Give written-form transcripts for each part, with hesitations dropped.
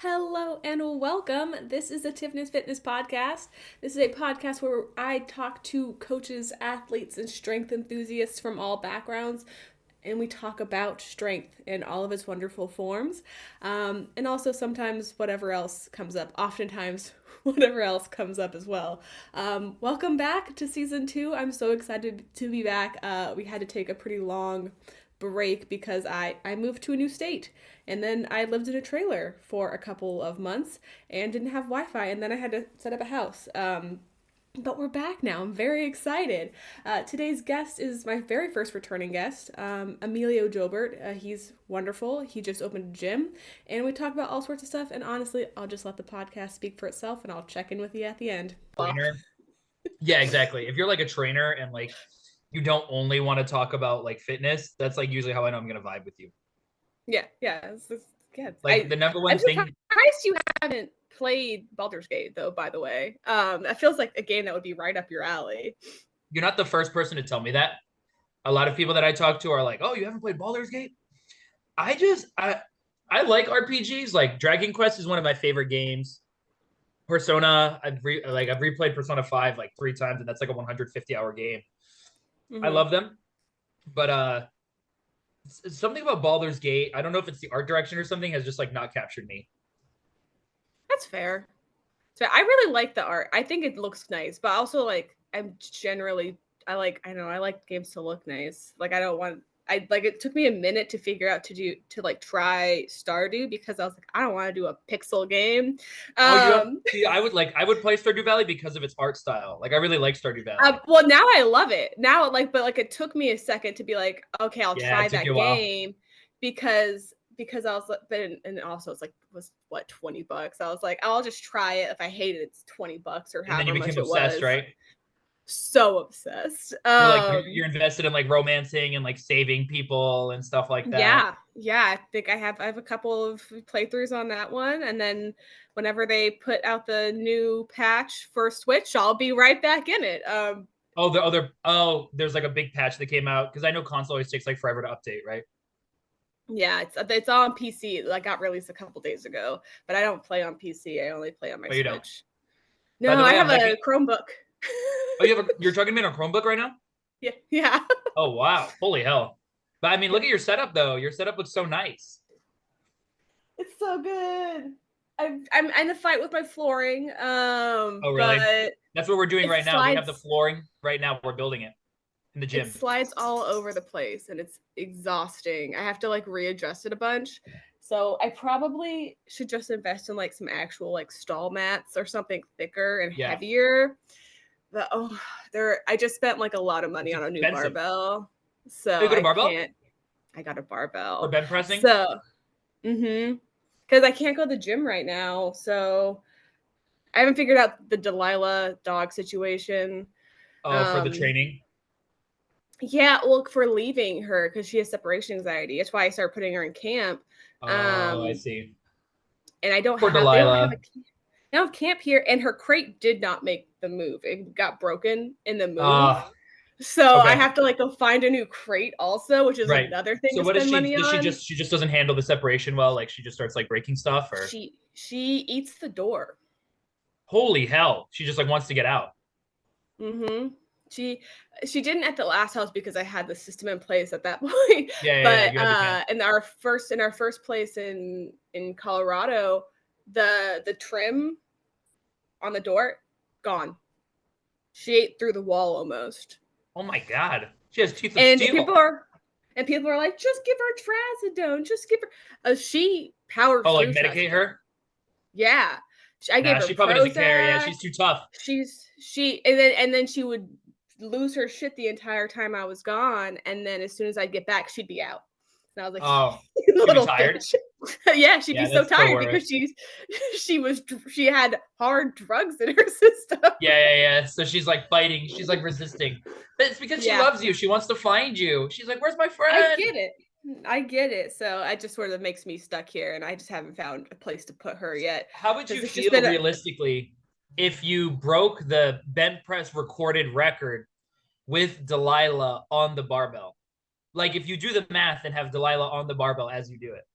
Hello and welcome. This is the Tiffness Fitness podcast. This is a podcast where I talk to coaches, athletes, and strength enthusiasts from all backgrounds, and we talk about strength in all of its wonderful forms, and also sometimes whatever else comes up. Oftentimes, whatever else comes up as well. Welcome back to season 2. I'm so excited to be back. We had to take a pretty long break because I moved to a new state, and then I lived in a trailer for a couple of months and didn't have Wi-Fi, and then I had to set up a house. But we're back now. I'm very excited. Today's guest is my very first returning guest, Emilio Joubert. He's wonderful. He just opened a gym, and we talk about all sorts of stuff. And honestly, I'll just let the podcast speak for itself, and I'll check in with you at the end. Trainer. Yeah, exactly. If you're like a trainer and like you don't only want to talk about like fitness, that's like usually how I know I'm gonna vibe with you. Yeah, yeah, yeah. Like the number one I'm thing. surprised you haven't played Baldur's Gate, though. By the way, that feels like a game that would be right up your alley. You're not the first person to tell me that. A lot of people that I talk to are like, "Oh, you haven't played Baldur's Gate?" I like RPGs. Like Dragon Quest is one of my favorite games. Persona, I've replayed Persona 5 like 3 times, and that's like a 150-hour game. I Mm-hmm. love them, but something about Baldur's Gate, I don't know if it's the art direction or something, has just like not captured me. That's fair. So I really like the art. I think it looks nice, but also like I like games to look nice. Like I don't want I like it took me a minute to figure out to try Stardew because I was like, I don't want to do a pixel game. Oh, you have Um see, I would play Stardew Valley because of its art style. Like I really like Stardew Valley. well, now I love it. Now, it took me a second to be like, okay, I'll Yeah, try it took you that a while. game because I was like, and also it's like was what $20. I was like, I'll just try it. If I hate it, it's $20 or And then you however much became it obsessed, was. right? So obsessed. You're invested in like romancing and like saving people and stuff like that. Yeah. I think I have a couple of playthroughs on that one, and then whenever they put out the new patch for Switch, I'll be right back in it. There's like a big patch that came out because I know console always takes like forever to update, right? Yeah, it's on PC. It like got released a couple days ago, but I don't play on PC. I only play on my But you don't. Switch. By No, the I way, have I'm liking. a Chromebook. Oh, you're talking about a Chromebook right now? Yeah, yeah. Oh wow, holy hell! But I mean, look at your setup though. Your setup looks so nice. It's so good. I'm in a fight with my flooring, Oh really? but That's what we're doing it right now. We have the slides flooring right now. We're building it in the it gym. slides all over the place and it's exhausting. I have to like readjust it a bunch. So I probably should just invest in like some actual like stall mats or something thicker and Yeah, heavier. But I just spent like a lot of money it's on a new expensive. barbell. Oh, So you got a I barbell can't I got a for barbell. bench pressing? So because I can't go to the gym right now. So I haven't figured out the Delilah dog situation. Oh, for the Um, training. yeah, well, for leaving her because she has separation anxiety. That's why I started putting her in camp. Oh, I Um, see. and Poor they don't have Delilah. they don't have camp here, and her crate did not make the move. It got broken in the move. Ah, So I okay, have to like go find a new crate also, which is right. another thing So to what does spend she? money Does she on. just doesn't handle the separation well? Like she just starts like breaking stuff, or She eats the door. holy hell, she just like wants to get out. Mm-hmm. She she didn't at the last house because I had the system in place at that point. Yeah. But You had the camp. in our first place in Colorado, the trim on the door gone. She ate through the wall almost. Oh my god, she has teeth of And steel. people are like, just give her trazodone, just give her. She powered Oh, like through medicate trazodone. her? Yeah, I gave Nah, her she probably doesn't care. Yeah, Prozac. she's too tough. She and then she would lose her shit the entire time I was gone, and then as soon as I'd get back, she'd be out. And I was like, Oh, "You she'd be little tired. bitch." Yeah, she'd be Yeah, so that's the tired worst. because she had hard drugs in her system. Yeah. So she's like fighting. She's like resisting. But it's because she Yeah, loves you. She wants to find you. She's like, "Where's my I friend?" get it. I get it. So I just sort of makes me stuck here, and I just haven't found a place to put her yet How would you because it's just feel been a realistically if you broke the bench press recorded record with Delilah on the barbell? Like if you do the math and have Delilah on the barbell as you do it.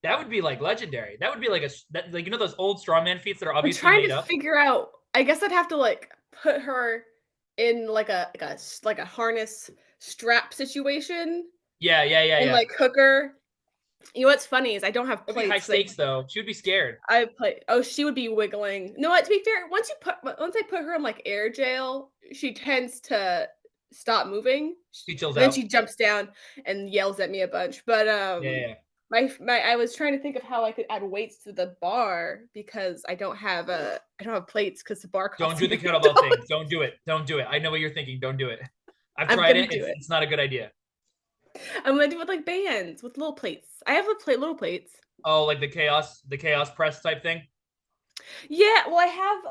That would be like legendary. That would be like like those old strongman feats that are I'm obviously trying made to up. figure out. I guess I'd have to like put her in like a harness strap situation Yeah, yeah, yeah, and yeah. like hook her. You know what's funny is I don't have That'd be high plates. Like stakes though. She would be scared. I play. Oh, she would be wiggling. No, to be fair, once I put her in like air jail, she tends to stop moving, She chills and then out. she jumps down and yells at me a bunch. But Yeah, yeah, yeah. my I was trying to think of how I could add weights to the bar because I don't have plates because the bar Don't costs a do the million kettlebell thing. dollars. Don't do it. Don't do it. I know what you're thinking. Don't do it. I've I'm tried gonna it. do it. It's not a good idea. I'm gonna do it with like bands with little plates. I have little plates. Oh, like the chaos press type thing. Yeah, well, I have,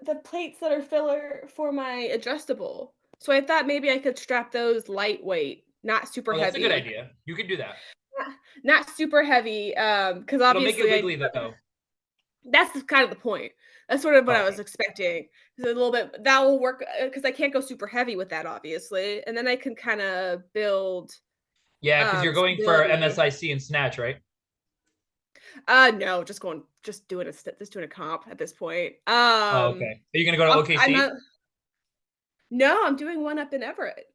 the plates that are filler for my adjustable, so I thought maybe I could strap those lightweight, not super Oh, that's a good heavy. idea. You could do that. Not super heavy, because It'll make it obviously I wiggly though. that's kind of the point. That's sort of what Oh, I okay. was expecting. It's a little bit that will work, because I can't go super heavy with that, obviously, and then I can kinda build, Yeah, because you're going for stability. MSIC and snatch, right? No, just doing a comp at this point. Oh, okay. Are you gonna go to I'm OKC? not No, I'm doing one up in Everett.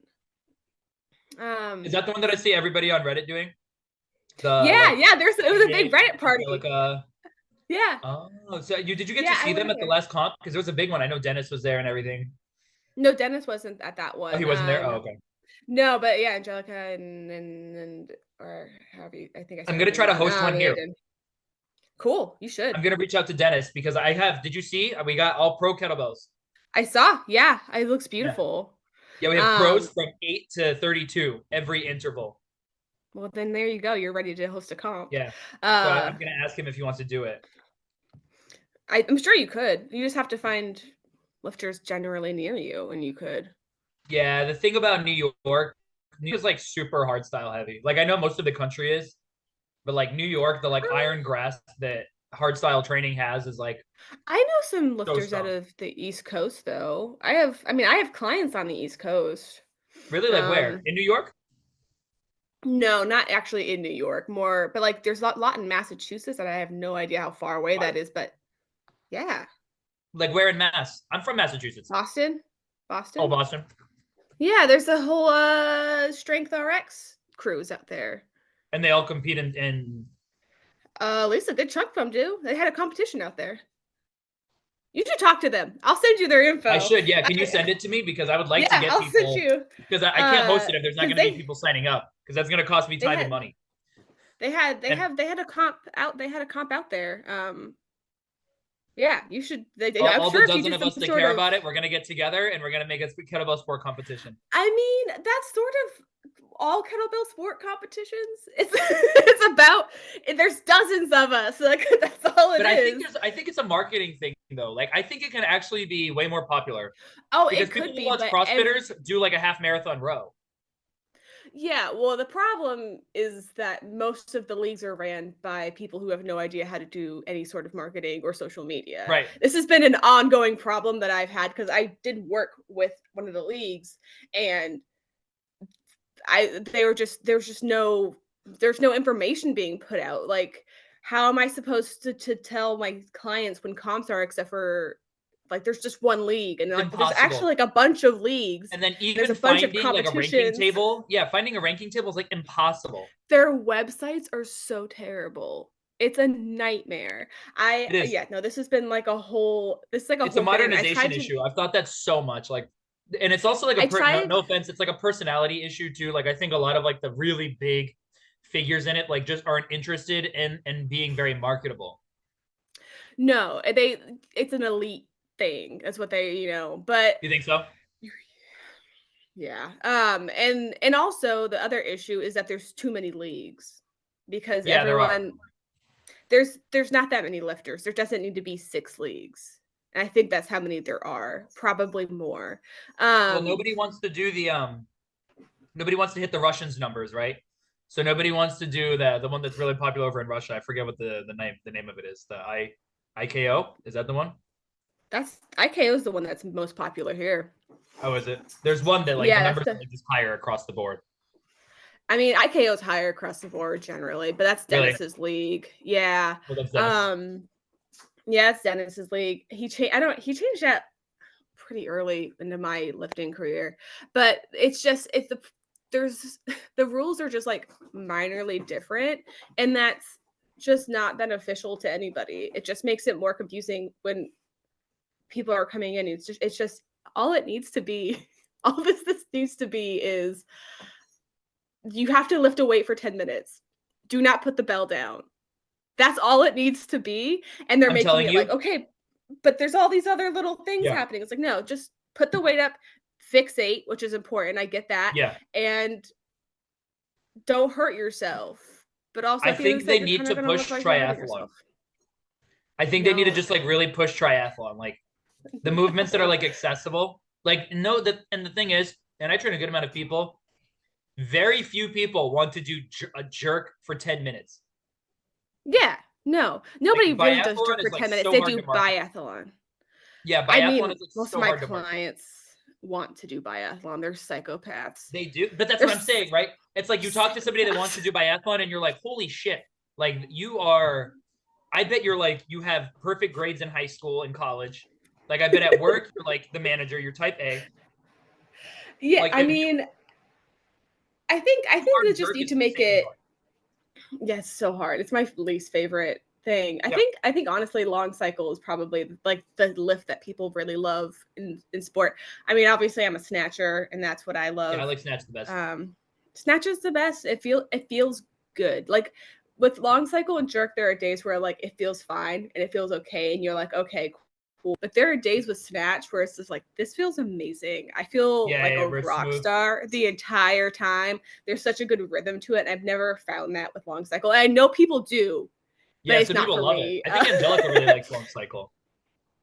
Is Um, that the one that I see everybody on Reddit doing? The yeah, like yeah, it was a big 88 Reddit party. Angelica. Yeah, Oh, so did you get to yeah, I see them went at the there. last comp? Because it was a big one. I know Dennis was there and everything. No, Dennis wasn't at that Oh, he one. wasn't there. Oh, okay. No, but yeah, Angelica and or however I think I I'm said her gonna name try to wrong. host one Yeah, I here. did. Cool, you should. I'm gonna reach out to Dennis because I have. Did you see? We got all pro kettlebells. I saw. Yeah, it looks Yeah, beautiful. yeah. We have pros Um, from 8 to 32 every interval. well then there you go. You're ready to host a comp. Yeah. So Uh, I'm gonna ask him if he wants to do it. I'm sure you could. You just have to find lifters generally near you, and you could. Yeah. The thing about New York, New York is like super hard style heavy. Like I know most of the country is, but like New York, the like iron grasp that hard style training has is like I know some so lifters out strong. of the East Coast though. I have clients on the East Coast. Really, like where Um, in New York? no, not actually in New York, more but like there's a lot in Massachusetts and I have no idea how far away that What? is, but yeah. Like where in Mass? I'm from Massachusetts. Boston? Oh, Boston? Boston. Yeah, there's a whole Strength RX crews out there. And they all compete in. At least a good chunk of them do. They had a competition out there. You should talk to them. I'll send you their I info. should, yeah. Can you I, send it to me because I would like to yeah, get I'll send people you because I can't host it if there's not because going to be people signing up because that's going to cost me they time and had money. And they had a comp out there. Yeah, you should I'm all the sure if you dozen did of some us that sort care of about it, we're going to get together and we're going to make a kettlebell sport competition. I mean, that's sort of all kettlebell sport competitions. It's it's about there's dozens of us. Like that's all it But is. I think it's a marketing thing though. Like I think it can actually be way more popular Oh, because it people could will be, watch but CrossFitters do like a half marathon row. yeah, well, the problem is that most of the leagues are ran by people who have no idea how to do any sort of marketing or social media. Right. This has been an ongoing problem that I've had because I did work with one of the leagues and there's just there's no information being put out. Like, how am I supposed to tell my clients when comps are except for like there's just one league and It's like there's actually impossible. like a bunch of leagues And then and there's even a bunch of finding like a ranking competitions. table, yeah, finding a ranking table is like impossible. Their websites are so terrible. It's a nightmare. It is. Yeah, no, this is like a It's a whole thing. modernization issue. I've thought that so much. Like, and it's also like I no, tried no offense, it's like a personality issue too. Like, I think a lot of like the really big figures in it like just aren't interested in being very marketable. no, it's an elite thing. That's what but You think so? yeah. And also the other issue is that there's too many leagues because Yeah, there are. there's not that many lifters. There doesn't need to be 6 leagues. And I think that's how many there are, probably more. Well, Um, nobody wants to do nobody wants to hit the Russians numbers, right? So nobody wants to do the one that's really popular over in Russia. I forget what the name of it is. The IKO, is that the one? that's IKO is the one that's most popular here. Oh, is it? There's one that like the Yeah, that's numbers the are just higher across the board. I mean, IKO is higher across the board generally, but that's Really? Dennis's league. Yeah. Well, that's Dennis. Um, yeah, it's Dennis's league. He changed that pretty early into my lifting career, but it's there's the rules are just like minorly different, and that's just not beneficial to anybody. It just makes it more confusing when people are coming in. It's just all it needs to be. All this needs to be is you have to lift a weight for 10 minutes. Do not put the bell down. That's all it needs to be. And they're I'm making telling it like, you. okay, but there's all these other little things Yeah. happening. It's like, no, just put the weight up, fixate, which is important. I get that. Yeah. And don't hurt yourself. But also I at the end of think the day, they you're need kind of to going to push look like you're hurting triathlon. yourself. I think they need to No. just like really push triathlon. Like the movements that are like accessible. Like no, that and the thing is, and I train a good amount of people. Very few people want to do a jerk for 10 minutes. Yeah. No. Like Nobody really does biathlon jerk is for like 10 minutes. so They hard do to market. biathlon. Yeah, I biathlon is mean, like most of so my hard to market. clients want to do biathlon. They're psychopaths. They do, but that's They're what I'm saying, right? It's like you talk to somebody that wants to psychopaths. do biathlon and you're like, holy shit. Like you are, I bet you're like, you have perfect grades in high school and college. Like I bet at work, you're like the manager, you're type A. Yeah, Like I if you mean, I think they hard just jerk, need it's to make insanely it. hard. Yeah, it's so hard. It's my least favorite thing. I Yeah. think I think honestly, long cycle is probably like the lift that people really love in sport. I mean, obviously, I'm a snatcher, and that's what I Yeah, I love. like snatch the best. Snatch is the best. It feels good. Like with long cycle and jerk, there are days where like it feels fine and it feels okay, and you're like, okay, cool. But there are days with snatch where it's just like, this feels amazing. I feel Yeah, like yeah, a very rock smooth. star the entire time. There's such a good rhythm to it. And I've never found that with long cycle. And I know people do, but Yeah, it's some not people for love it. me. I think Angelica really likes long cycle.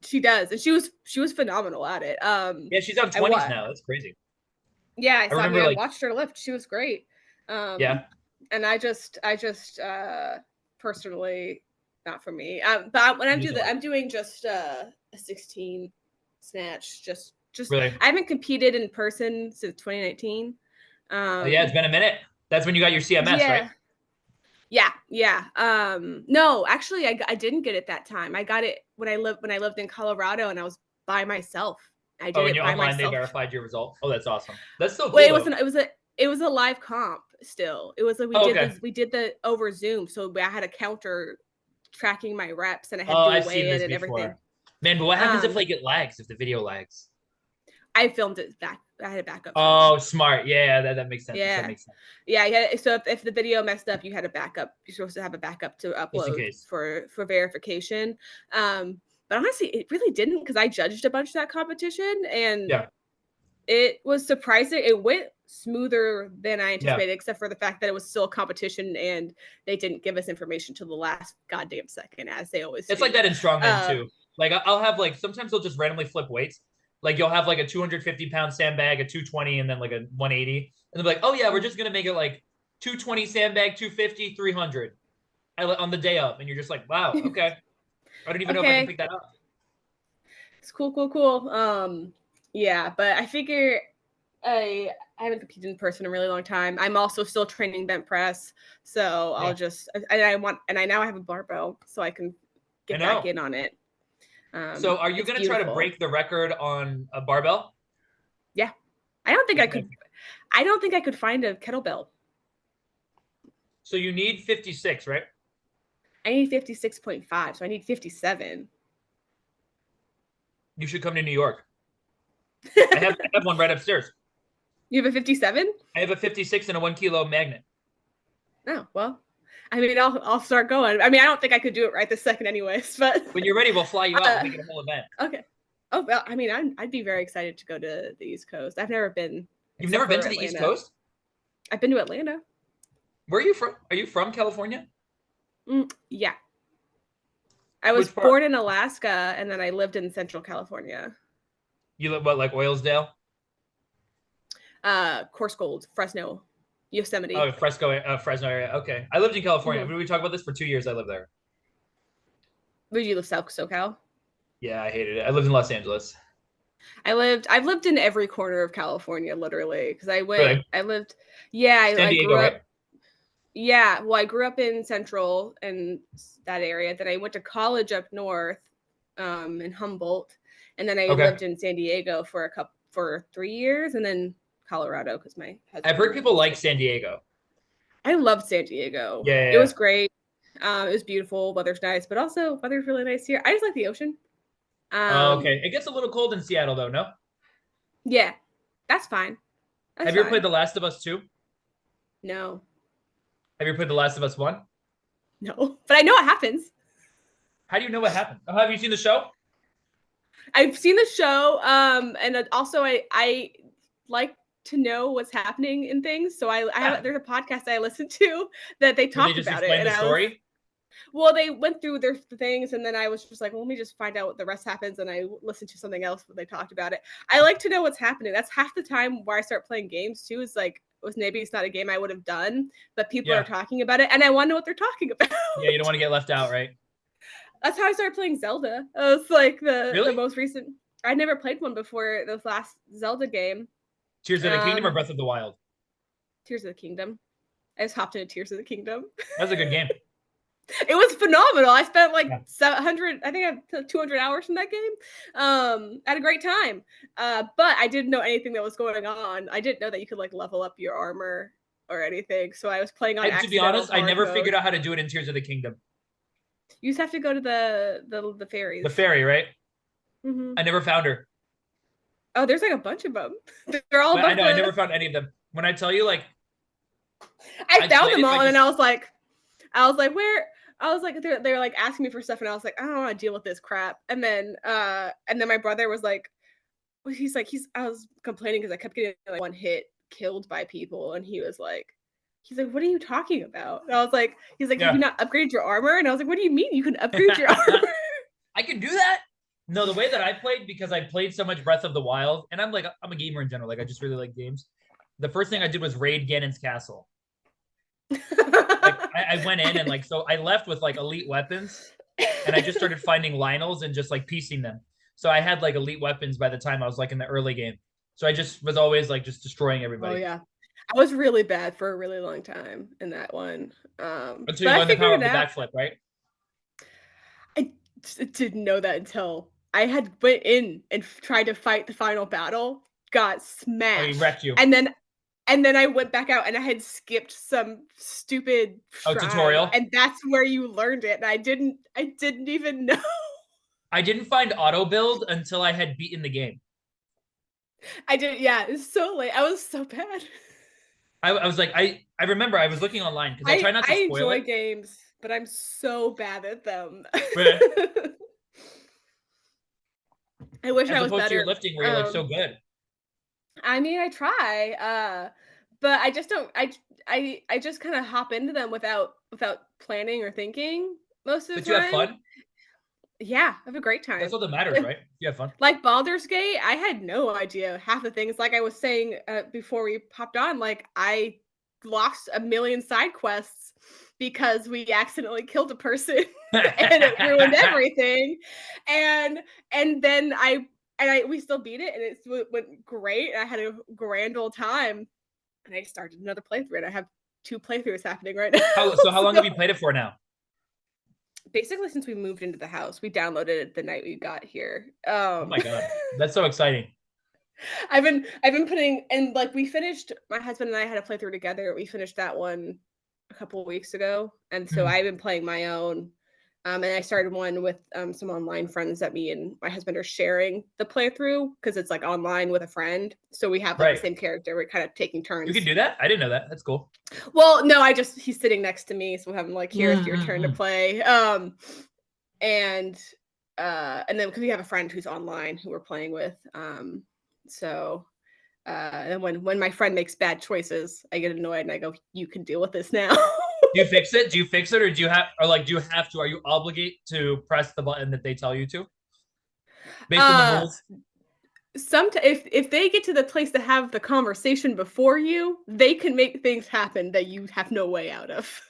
She does, and she was phenomenal at it. Yeah, she's on I 20s what? now. That's crazy. Yeah, I I saw. I remember mean, I like, watched her lift. She was great. Um, yeah, and I just personally not for me. But when it is hard. I'm doing just a 16 snatch. Just Really. I haven't competed in person since 2019. Oh, yeah, it's been a minute. That's when you got your CMS, right? Yeah. Yeah. No, actually I didn't get it that time. I got it when I lived in Colorado and I was by myself. I Oh, did and it you by online they myself. verified your result. Oh, that's awesome. That's so Well, cool though. it was a live comp still. It was like Oh, okay. we did the over Zoom, so I had a counter tracking my reps and I had to Oh, do a I've seen weigh in this and everything. before. Man, but what happens if Um, like it lags, if the video lags? I filmed it back. I had a backup film. Oh, smart. Yeah, that makes sense. That Yeah. makes sense. Yeah. So if the video messed up, you had a backup. You're supposed to have a backup to Just in upload case. for verification. But honestly, it really didn't because I judged a bunch of that competition and Yeah. it was surprising. It went smoother than I Yeah. anticipated, except for the fact that it was still a competition and they didn't give us information till the last goddamn second, as they always It's like do. that in strongman Uh, too. Like I'll have like sometimes they'll just randomly flip weights. Like you'll have like a 250-pound sandbag, a 220, and then like a 180. And they'll be like, oh yeah, we're just gonna make it like 220 sandbag, 250, 300 on the day up. And you're just like, wow, okay. I don't even know if I can okay, pick that up. it's cool. Yeah, but I figure I haven't competed in person in a really long time. I'm also still training bent press, so Yeah, I now have a barbell, so I can I get back know. in on it. So are you It's gonna try to beautiful. break the record on a barbell? Yeah, I don't think You're I gonna, could. I don't think I could find a kettlebell. so you need 56, right? I need 56.5, so I need 57. You should come to New York. I have one right upstairs. You have a 57? I have a 56 and a 1 kilo magnet. Oh, well. I mean, I'll start going. I mean, I don't think I could do it right this second anyways, but When you're ready, we'll fly you out. We'll uh, make it a whole event. okay. Oh, well, I mean, I'd be very excited to go to the East Coast. I've never been You've except never been for to the East Atlanta. Coast? I've been to Atlanta. Where are you from? Are you from California? Yeah. I was Which part? born in Alaska and then I lived in Central California. You live what, like Oilsdale? Coarse Gold, Fresno, Yosemite. Oh, Fresno area. Okay. I lived in California. Mm-hmm. We talked about this for 2 years. I lived there. Where did you live? South SoCal? Yeah, I hated it. I lived in Los Angeles. I've lived in every corner of California, literally, because Really? San I Diego, grew right? up, yeah, well, I grew up in Central and that area. Then I went to college up north, in Humboldt, and then I Okay. lived in San Diego for 3 years, and then Colorado because my I've husband heard people went to. like San Diego. I loved San Diego. Yeah, yeah, It yeah. was great. It was beautiful. Weather's nice, but also weather's really nice here. I just like the ocean. Oh, Um, okay. It gets a little cold in Seattle though, no? yeah, that's fine. That's Have you ever played fine. The Last of Us 2? No, Have you played The Last of Us 1? no, but I know what happens. How do you know what happened? Oh, have you seen the show? I've seen the show, and also I like to know what's happening in things. So I Yeah. have there's a podcast I listen to that they Where they talk just about it, explain and the I was story? well, they went through their things, and then I was just like, well, let me just find out what the rest happens, and I listened to something else when they talked about it. I like to know what's happening. That's half the time where I start playing games too. Is like was maybe it's not a game I would have done, but people are Yeah. talking about it, and I want to know what they're talking about. Yeah, you don't want to get left out, right? That's how I started playing Zelda. It was like the Really? most recent. I'd never played one before this last Zelda game. Tears of the Kingdom or Um, Breath of the Wild? Tears of the Kingdom. I just hopped into Tears of the Kingdom. That was a good game. It was phenomenal. I spent like Yeah. 700, I think I have 200 hours in that game. Had a great time. But I didn't know anything that was going on. I didn't know that you could like level up your armor or anything. So I was playing on To be accidental honest, I hard never mode. figured out how to do it in Tears of the Kingdom. You just have to go to the The fairies. fairy, right? Mm-hmm. I never found her. Oh, there's like a bunch of them. They're all But I above know I the. never found any of them. When I tell you, like, I I found played them it all, by and then just I was like, where? I was like, they were like asking me for stuff, and I was like, I don't want to deal with this crap. And then my brother was like, I was complaining because I kept getting like one hit killed by people, and he's like, what are you talking about? And I was like, he's like, have you yeah. not upgraded your armor? And I was like, what do you mean you can upgrade your armor? I can do that. No, the way that I played, because I played so much Breath of the Wild, and I'm a gamer in general. Like I just really like games. The first thing I did was raid Ganon's castle. Like I went in and like so I left with like elite weapons, and I just started finding Lionels and just like piecing them. So I had like elite weapons by the time I was like in the early game. So I just was always like just destroying Oh everybody yeah, I was really bad for a really long time in that one. until you But I learn the figured power it of the out. backflip, right? I didn't know that until I had went in and tried to fight the final battle, got Oh, he smashed, wrecked you. and then I went back out and I had skipped some stupid Oh, shrine, tutorial. and that's where you learned it, and I didn't even know. I didn't find auto build until I had beaten the game. I did yeah, it's so late. I was so bad. I was like, I remember I was looking online because I try not to I spoil enjoy it. games, but I'm so bad at them. But I wish as I was opposed to your better. lifting where you're like so good. I mean, I try, but I just don't. I just kind of hop into them without planning or thinking most of But the you have time. fun. Yeah, I have a great That's time. all that matters, right? You have fun. Like Baldur's Gate, I had no idea half the things. Like I was saying before we popped on, like I lost a million side quests because we accidentally killed a person and it ruined everything. And and then I we still beat it and went great. I had a grand old time and I started another playthrough and I have two playthroughs happening right now. How long have So you played it for now? basically since we moved into the house, we downloaded it the night we got here. Oh my god, that's so exciting. I've been putting and like we finished my husband and I had a playthrough together. We finished that one a couple of weeks ago. And so Mhm. I've been playing my own. And I started one with some online friends that me and my husband are sharing the playthrough because it's like online with a friend. So we have like the Right. same character. We're kind of taking You can turns. do that? I didn't know that. That's cool. Well, no, he's sitting next to me, so I'm like, here, it's your turn to Mm-mm-mm. play. And and then because we have a friend who's online who we're playing with. So and when my friend makes bad choices, I get annoyed and I go, "You can deal with this now." Do you fix it? Do you fix it, or do you have to? Are you obligated to press the button that they tell you to, based on the uh, rules? if they get to the place to have the conversation before you, they can make things happen that you have no way out of.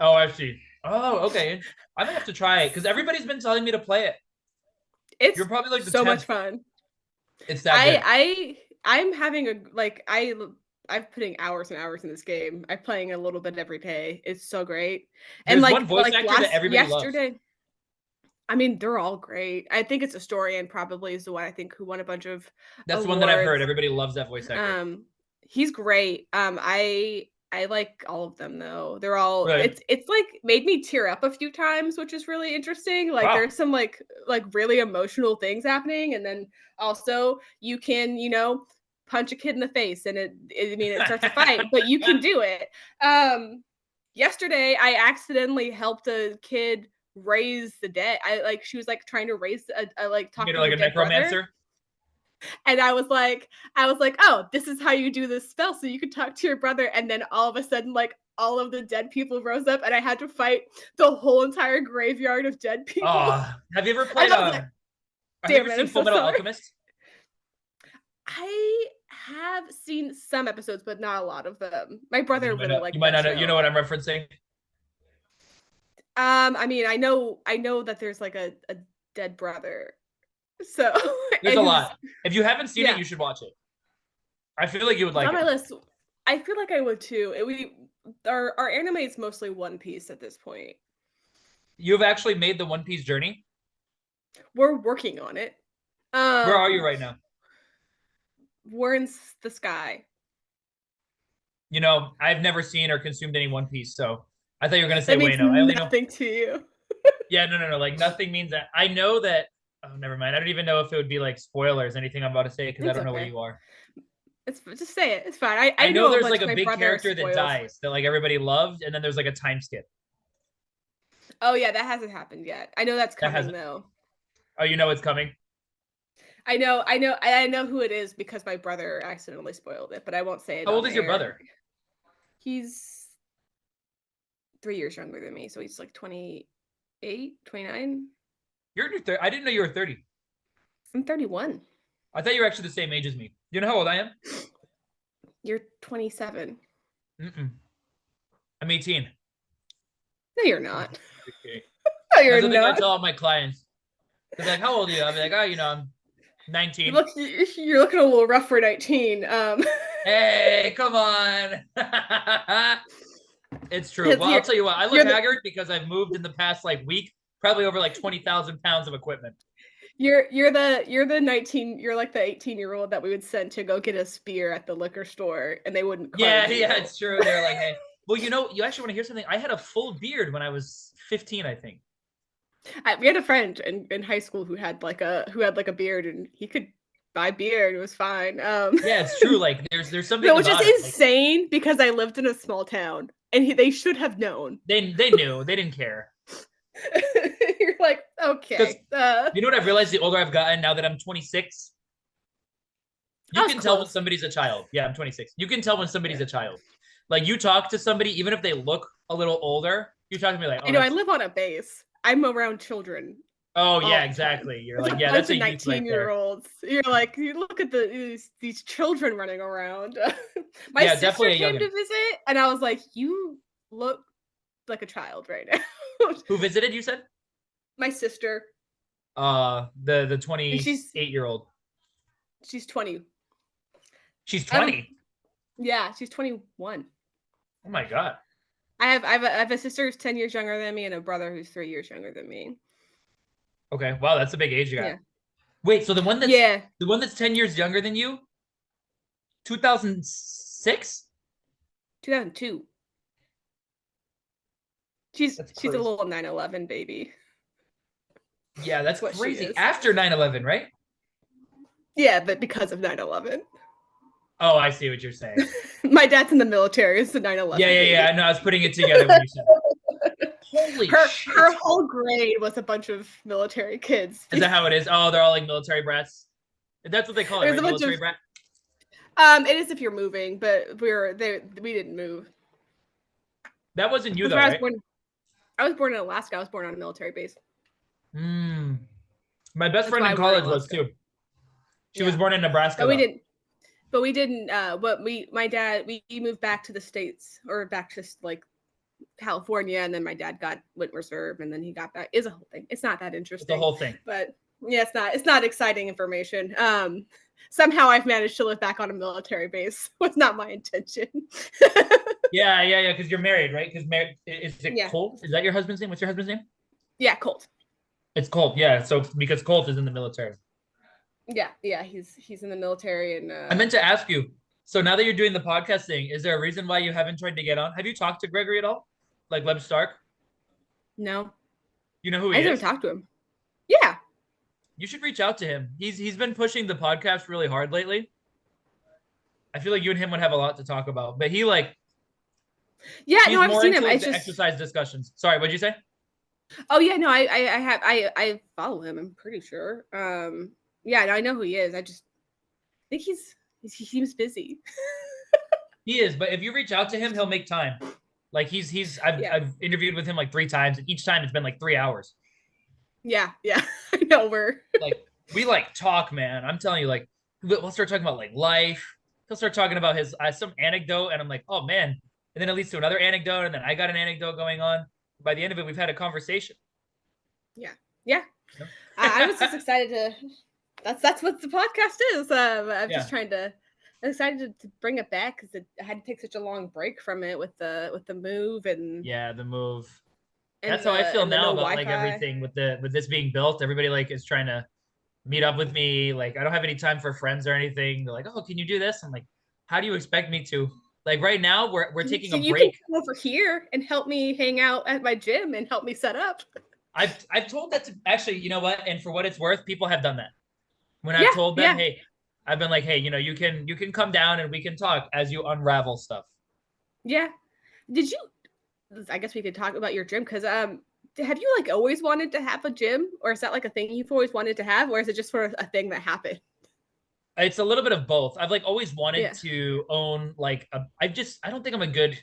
Oh, I see. Oh, okay. I might have to try it because everybody's been telling me to play it. It's You're probably like the so much 10th. fun. It's that good. I'm having a like I'm putting hours and hours in this game. I'm playing a little bit every day. It's so great. And There's one voice actor that last everybody loves. yesterday, I mean, they're all great. I think it's Astorian probably is the one I think who won a bunch of That's the one that I've heard. awards. Everybody loves that voice actor. He's great. I like all of them though. They're all Really? it's like made me tear up a few times, which is really interesting. Like Wow. there's some like really emotional things happening, and then also you can, punch a kid in the face and I mean it starts a fight, but you can do it. Yesterday I accidentally helped a kid raise the dead. She was like trying to raise a like You talk made to her like her a dead brother. necromancer? And I was like, oh, this is how you do this spell, so you can talk to your brother. And then all of a sudden, like all of the dead people rose up, and I had to fight the whole entire graveyard of dead people. Oh, have you ever And played I was like, have you damn ever it, seen I'm Full so Metal sorry. Alchemist? I have seen some episodes, but not a lot of them. My brother You might really not, you liked might that not know, you know show. what I'm referencing? I mean, I know that there's like a dead brother. So There's and a his lot. If you haven't seen it, yeah, you should watch it. I feel like you would it's like on my it. list. I feel like I would too. Our anime is mostly One Piece at this point. You've actually made the One Piece journey. We're working on it. Where are you Um, right now? we're in the sky. You know, I've never seen or consumed any One Piece, so I thought you were gonna say That means Wayno. I only know. nothing to you. Yeah, no. Like nothing means that. I know that. Oh, never mind. I don't even know if it would be like spoilers, anything I'm about to say, because I It's don't know where okay. you are. It's just say it. It's fine. I I I know know a there's bunch. like a My big brother character that spoils. dies that like everybody loved, and then there's like a time skip. Oh yeah, that hasn't happened yet. I know that's That coming hasn't. though. Oh, you know it's coming. I know who it is because my brother accidentally spoiled it, but I won't say it How old on is your air. brother? He's 3 years younger than me, so he's like 28, 29. You're in your I didn't know you were 30. I'm 31. I thought you were actually the same age as me. You know how old I am? You're 27. Mm-mm. I'm 18. No, you're not. Okay. No, you're That's the thing I not. tell all my clients. They're like, "How old are you?" I'm like, "Oh, I'm You 19." look, you're looking a little rough for 19. Hey, come on. It's true. Because Well, I'll tell you what. I look you're the haggard because I've moved in the past like week, probably over like 20,000 pounds of equipment. you're the 19. You're like the 18-year-old that we would send to go get a spear at the liquor store, and they wouldn't Yeah, card yeah, you. it's true. They're like, "Hey, well, you actually want to hear something? I had a full beard when I was 15, I think." We had a friend in high school who had like a beard, and he could buy beer, and it was fine. Yeah, it's true. Like, there's something Which is about it. Like, insane because I lived in a small town, and they should have known. they knew, they didn't care. You're like, Because okay, you know what I've realized the older I've gotten now that I'm 26, I you was can tell when close. somebody's a child. Yeah, I'm 26. You can tell when somebody's a child. Like you talk to somebody, even if they look a little older, you talk to me like, oh, I that's live on a base. I'm around children oh all yeah, the time. exactly. You're With like, a yeah, bunch that's a of youth right there. 19-year-olds. You're like, you look at these children running around. My Yeah, sister definitely a came youngin. to visit, and I was like, you look like a child right now. Who visited, you said? My sister, The and she's 28-year-old. she's 20. She's I have a 20. Yeah, she's 21. Oh my God. I have a sister who's 10 years younger than me and a brother who's 3 years younger than me. Okay. Wow, that's a big age you got. Yeah. Wait, so the one that's Yeah. 10 years younger than you, 2006? 2002. She's That's she's a crazy. little 9/11 baby. Yeah, that's That's what she crazy. is. After 9/11, right? Yeah, but because of 9/11. Oh, I see what you're saying. My dad's in the military. It's the Yeah, 9/11 yeah, yeah. baby. I know. I was putting it together when you said it. Holy Her shit. whole grade was a bunch of military kids. Is that how it is? Oh, they're all like military brats. That's what they call it, There's right? a bunch Military of brat. it is if you're moving, but we didn't move. That wasn't you That's though, where I was right? born. I was born in Alaska. I was born on a military base. Hmm. My best That's friend why in we're in college was Alaska. too. She was Yeah. born in Nebraska But we though. didn't but we didn't but my dad we moved back to the States, or back to like California, and then my dad went reserve, and then he got back. Is a whole thing. It's not that It's the interesting. whole thing. But Yeah, it's not exciting information. Somehow I've managed to live back on a military base. Was not my intention. Yeah. Because you're married, right? Because married is it Yeah. Colt? Is that your husband's name? What's your husband's name? Yeah, Colt. It's Colt. Yeah. So because Colt is in the military. Yeah, he's in the military and I meant to ask you. So now that you're doing the podcast thing, is there a reason why you haven't tried to get on? Have you talked to Gregory at all? Like Leb Stark? no. You know who I he never is? talked to him. Yeah. You should reach out to him. He's been pushing the podcast really hard lately. I feel like you and him would have a lot to talk about. But Yeah, no, he's I've more seen into him. like It's the just exercise discussions. Sorry, what'd you say? oh yeah, no, I follow him, I'm pretty sure. Yeah, no, I know who he is. I just think he seems busy. He is, but if you reach out to him, he'll make time. Like I've Yeah. I've interviewed with him like 3 times, and each time it's been like 3 hours. Yeah. I know we're Like we like talk, man. I'm telling you, like we'll start talking about like life. He'll start talking about his some anecdote, and I'm like, oh man. And then it leads to another anecdote, and then I got an anecdote going on. By the end of it, we've had a conversation. yeah. Yeah. You I know? was just excited to that's what the podcast is. I'm Yeah, just trying to I'm excited to bring it back because I had to take such a long break from it with the move yeah, the move. and That's how I feel the now no about like Wi-Fi. everything with this being built. Everybody like is trying to meet up with me. Like I don't have any time for friends or anything. They're like, "Oh, can you do this?" I'm like, "How do you expect me to?" Like right now, we're taking a You can break. come over here and help me hang out at my gym and help me set up. I've told that to actually, you know what? And for what it's worth, people have done that. When I've Yeah, told them, yeah, "Hey," I've been like, "Hey, you can come down and we can talk as you unravel stuff." yeah. Did you? I guess we could talk about your gym because have you like always wanted to have a gym, or is that like a thing you've always wanted to have, or is it just sort of a thing that happened? It's a little bit of both. I've like always wanted Yeah. to own like I don't think I'm a good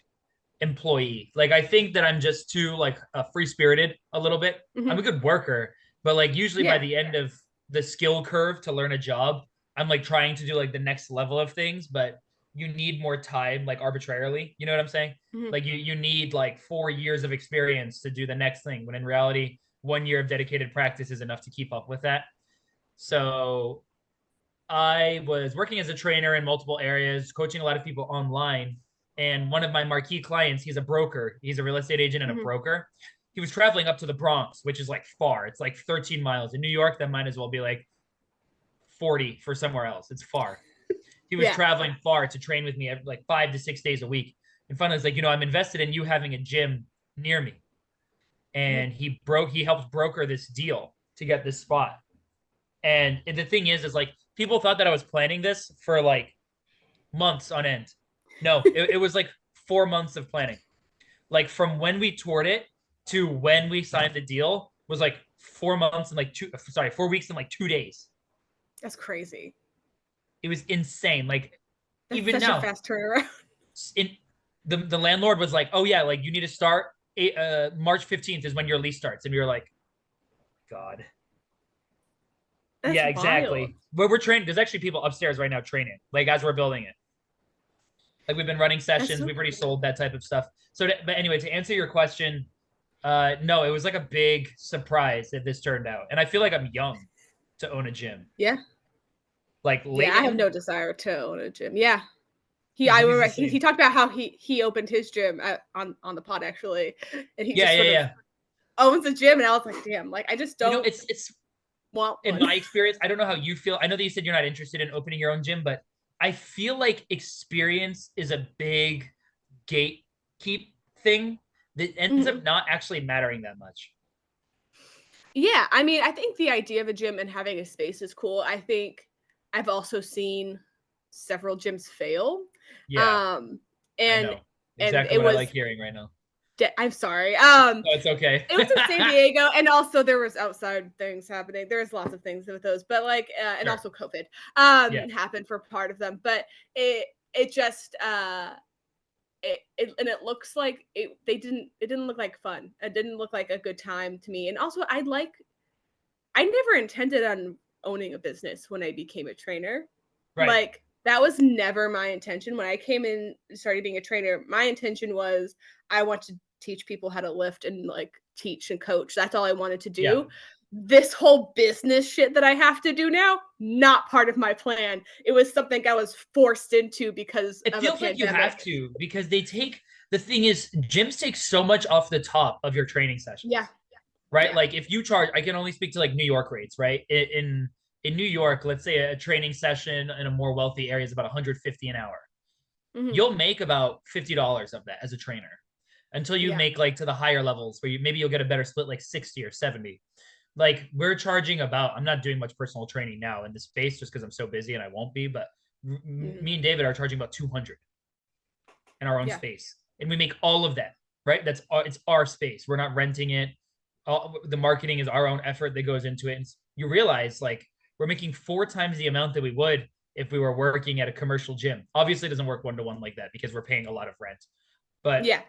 employee. Like I think that I'm just too like free spirited a little bit. I'm a Hmm. good worker, but like usually by Yeah. the end of the skill curve to learn a job, I'm like trying to do like the next level of things, but you need more time like arbitrarily. You know what I'm saying? Hmm. Like you need like 4 years of experience to do the next thing when in reality 1 year of dedicated practice is enough to keep up with that. So I was working as a trainer in multiple areas, coaching a lot of people online. And one of my marquee clients, he's a broker. He's a real estate agent and a Hmm. broker. He was traveling up to the Bronx, which is like far. It's like 13 miles. In New York, that might as well be like 40 for somewhere else. It's far. He was Yeah. traveling far to train with me like 5 to 6 days a week. And finally, it's like, I'm invested in you having a gym near me. Hmm. And he helped broker this deal to get this spot. And the thing is like people thought that I was planning this for like months on end. No, it was like 4 months of planning. Like from when we toured it to when we signed the deal was like 4 months and like 4 weeks and like 2 days. That's crazy. It was insane. Like That's even such a now, fast turnaround. in the landlord was like, "Oh yeah, like you need to start March 15th is when your lease starts," and we were like, "God." That's Yeah, wild. exactly. But we're training. There's actually people upstairs right now training, like as we're building it. Like we've been running That's sessions, so we've already cool. sold that type of stuff. But anyway, to answer your question, no, it was like a big surprise that this turned out, and I feel like I'm young to own a gym. Yeah. Like Yeah, I have late, no desire to own a gym. Yeah. I he's the remember he same. talked about how he opened his gym on the pod actually, and he Yeah, just yeah, sort of yeah. owns a gym, and I was like, damn, like I just don't It's want in one. my experience. I don't know how you feel. I know that you said you're not interested in opening your own gym, but I feel like experience is a big gatekeep thing that ends Mhm. up not actually mattering that much. Yeah, I mean, I think the idea of a gym and having a space is cool. I think I've also seen several gyms fail, Yeah, um, I and know and exactly it what I like was hearing right now. I'm sorry. No, it's okay. It was in San Diego, and also there was outside things happening. There's lots of things with those, but like, and Sure. also COVID Yeah. happened for part of them. But it just and it looks like it didn't look like fun. It didn't look like a good time to me. And also, I never intended on owning a business when I became a trainer. Right. Like that was never my intention. When I came in started being a trainer, my intention was I want to teach people how to lift and like teach and coach. That's all I wanted to Yeah. do. this whole business shit that I have to do now, not part of my plan. It was something I was forced into because It of a feels like you have pandemic. to because the thing is, gyms take so much off the top of your training Yeah. sessions, right? Yeah. Like if you charge, I can only speak to like New York rates, right? In New York, let's say a training session in a more wealthy area is about 150 an hour. Mm-hmm. You'll make about $50 of that as a trainer until you Yeah. make like to the higher levels where maybe you'll get a better split, like 60 or 70. Like we're charging about, I'm not doing much personal training now in this space just because I'm so busy and I won't be, but Mm-hmm. me and David are charging about 200 in our own Yeah. space. And we make all of that, right? It's our space. We're not renting it. The marketing is our own effort that goes into it. And you realize like we're making 4 times the amount that we would if we were working at a commercial gym. Obviously, it doesn't work one-to-one like that because we're paying a lot of rent. But Yeah.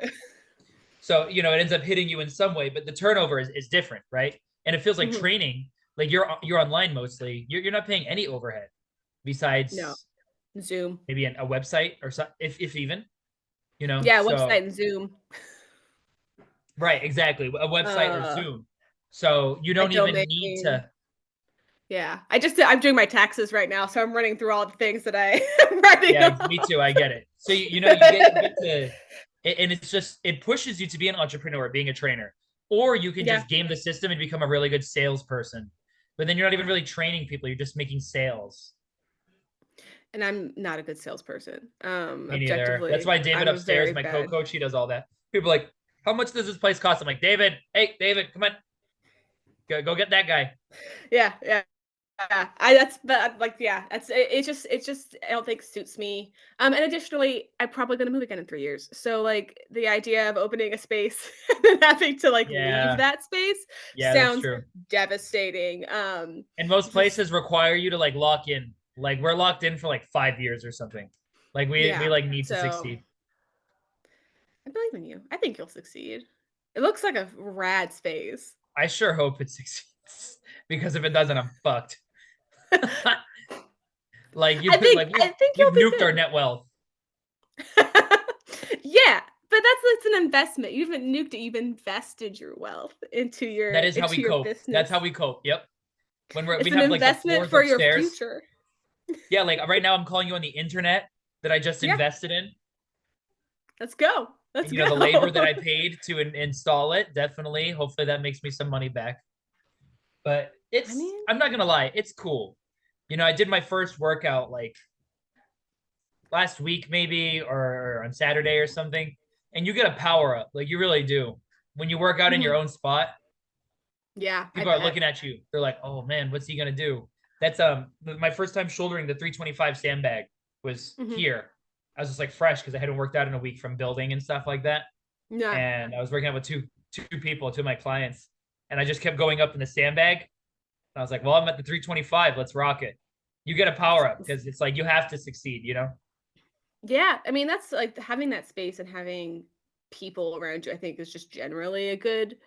so, it ends up hitting you in some way, but the turnover is different, right? And it feels like Mm-hmm. training, like you're online mostly. You're not paying any overhead No. besides Zoom. maybe a website or so, if even, Yeah, so website and Zoom. right, exactly. A website or Uh Zoom. So you my don't even need domain. to. Yeah. I'm doing my taxes right now, so I'm running through all the things that I'm writing Yeah, me off. too. I get it. So you get to, and it's just it pushes you to be an entrepreneur, being a trainer, or you can Yeah. just game the system and become a really good salesperson. But then you're not even really training people; you're just making sales. And I'm not a good salesperson. Me neither. That's Objectively, why David I'm a upstairs, very my bad. co-coach, he does all that. People are like, how much does this place cost? I'm like, David, hey, David, come on, go get that guy. Yeah, yeah. Yeah, I that's but like yeah, it's just I don't think suits me. And additionally, I'm probably gonna move again in 3 years. So like the idea of opening a space and then having to like leave Yeah, that space yeah, that's sounds true. devastating. And most Just places require you to like lock in. Like we're locked in for like 5 years or something. Like we yeah. like need to So succeed. I believe in you. I think you'll succeed. It looks like a rad space. I sure hope it succeeds because if it doesn't, I'm fucked. Like I think like I think you've you'll be nuked our good. net wealth. Yeah, but that's an investment. You haven't nuked it, you've invested your wealth That is how we into your cope. That's how business. we cope. Yep. When we It's an have like the investment floors for your upstairs. future. Yeah, like right now I'm calling you on the internet that I just Yeah, invested in. let's go. Let's And the labor that I go. paid to install it, definitely. Hopefully that makes me some money back. But I mean, I'm not gonna lie, it's cool. I did my first workout like last week maybe or on Saturday or something, and you get a power up, like you really do. When you work out in your mhm. own spot, Yeah, I people are bet. looking at you. They're like, "Oh man, what's he gonna do?" That's my first time shouldering the 325 sandbag was Mhm. here. I was just like fresh because I hadn't worked out in a week from building and stuff like that, Yeah. and I was working out with two people, two of my clients, and I just kept going up in the sandbag. And I was like, "Well, I'm at the 325. Let's rock it." You get a power up because it's like you have to succeed. Yeah, I mean, that's like having that space and having people around you, I think is just generally a good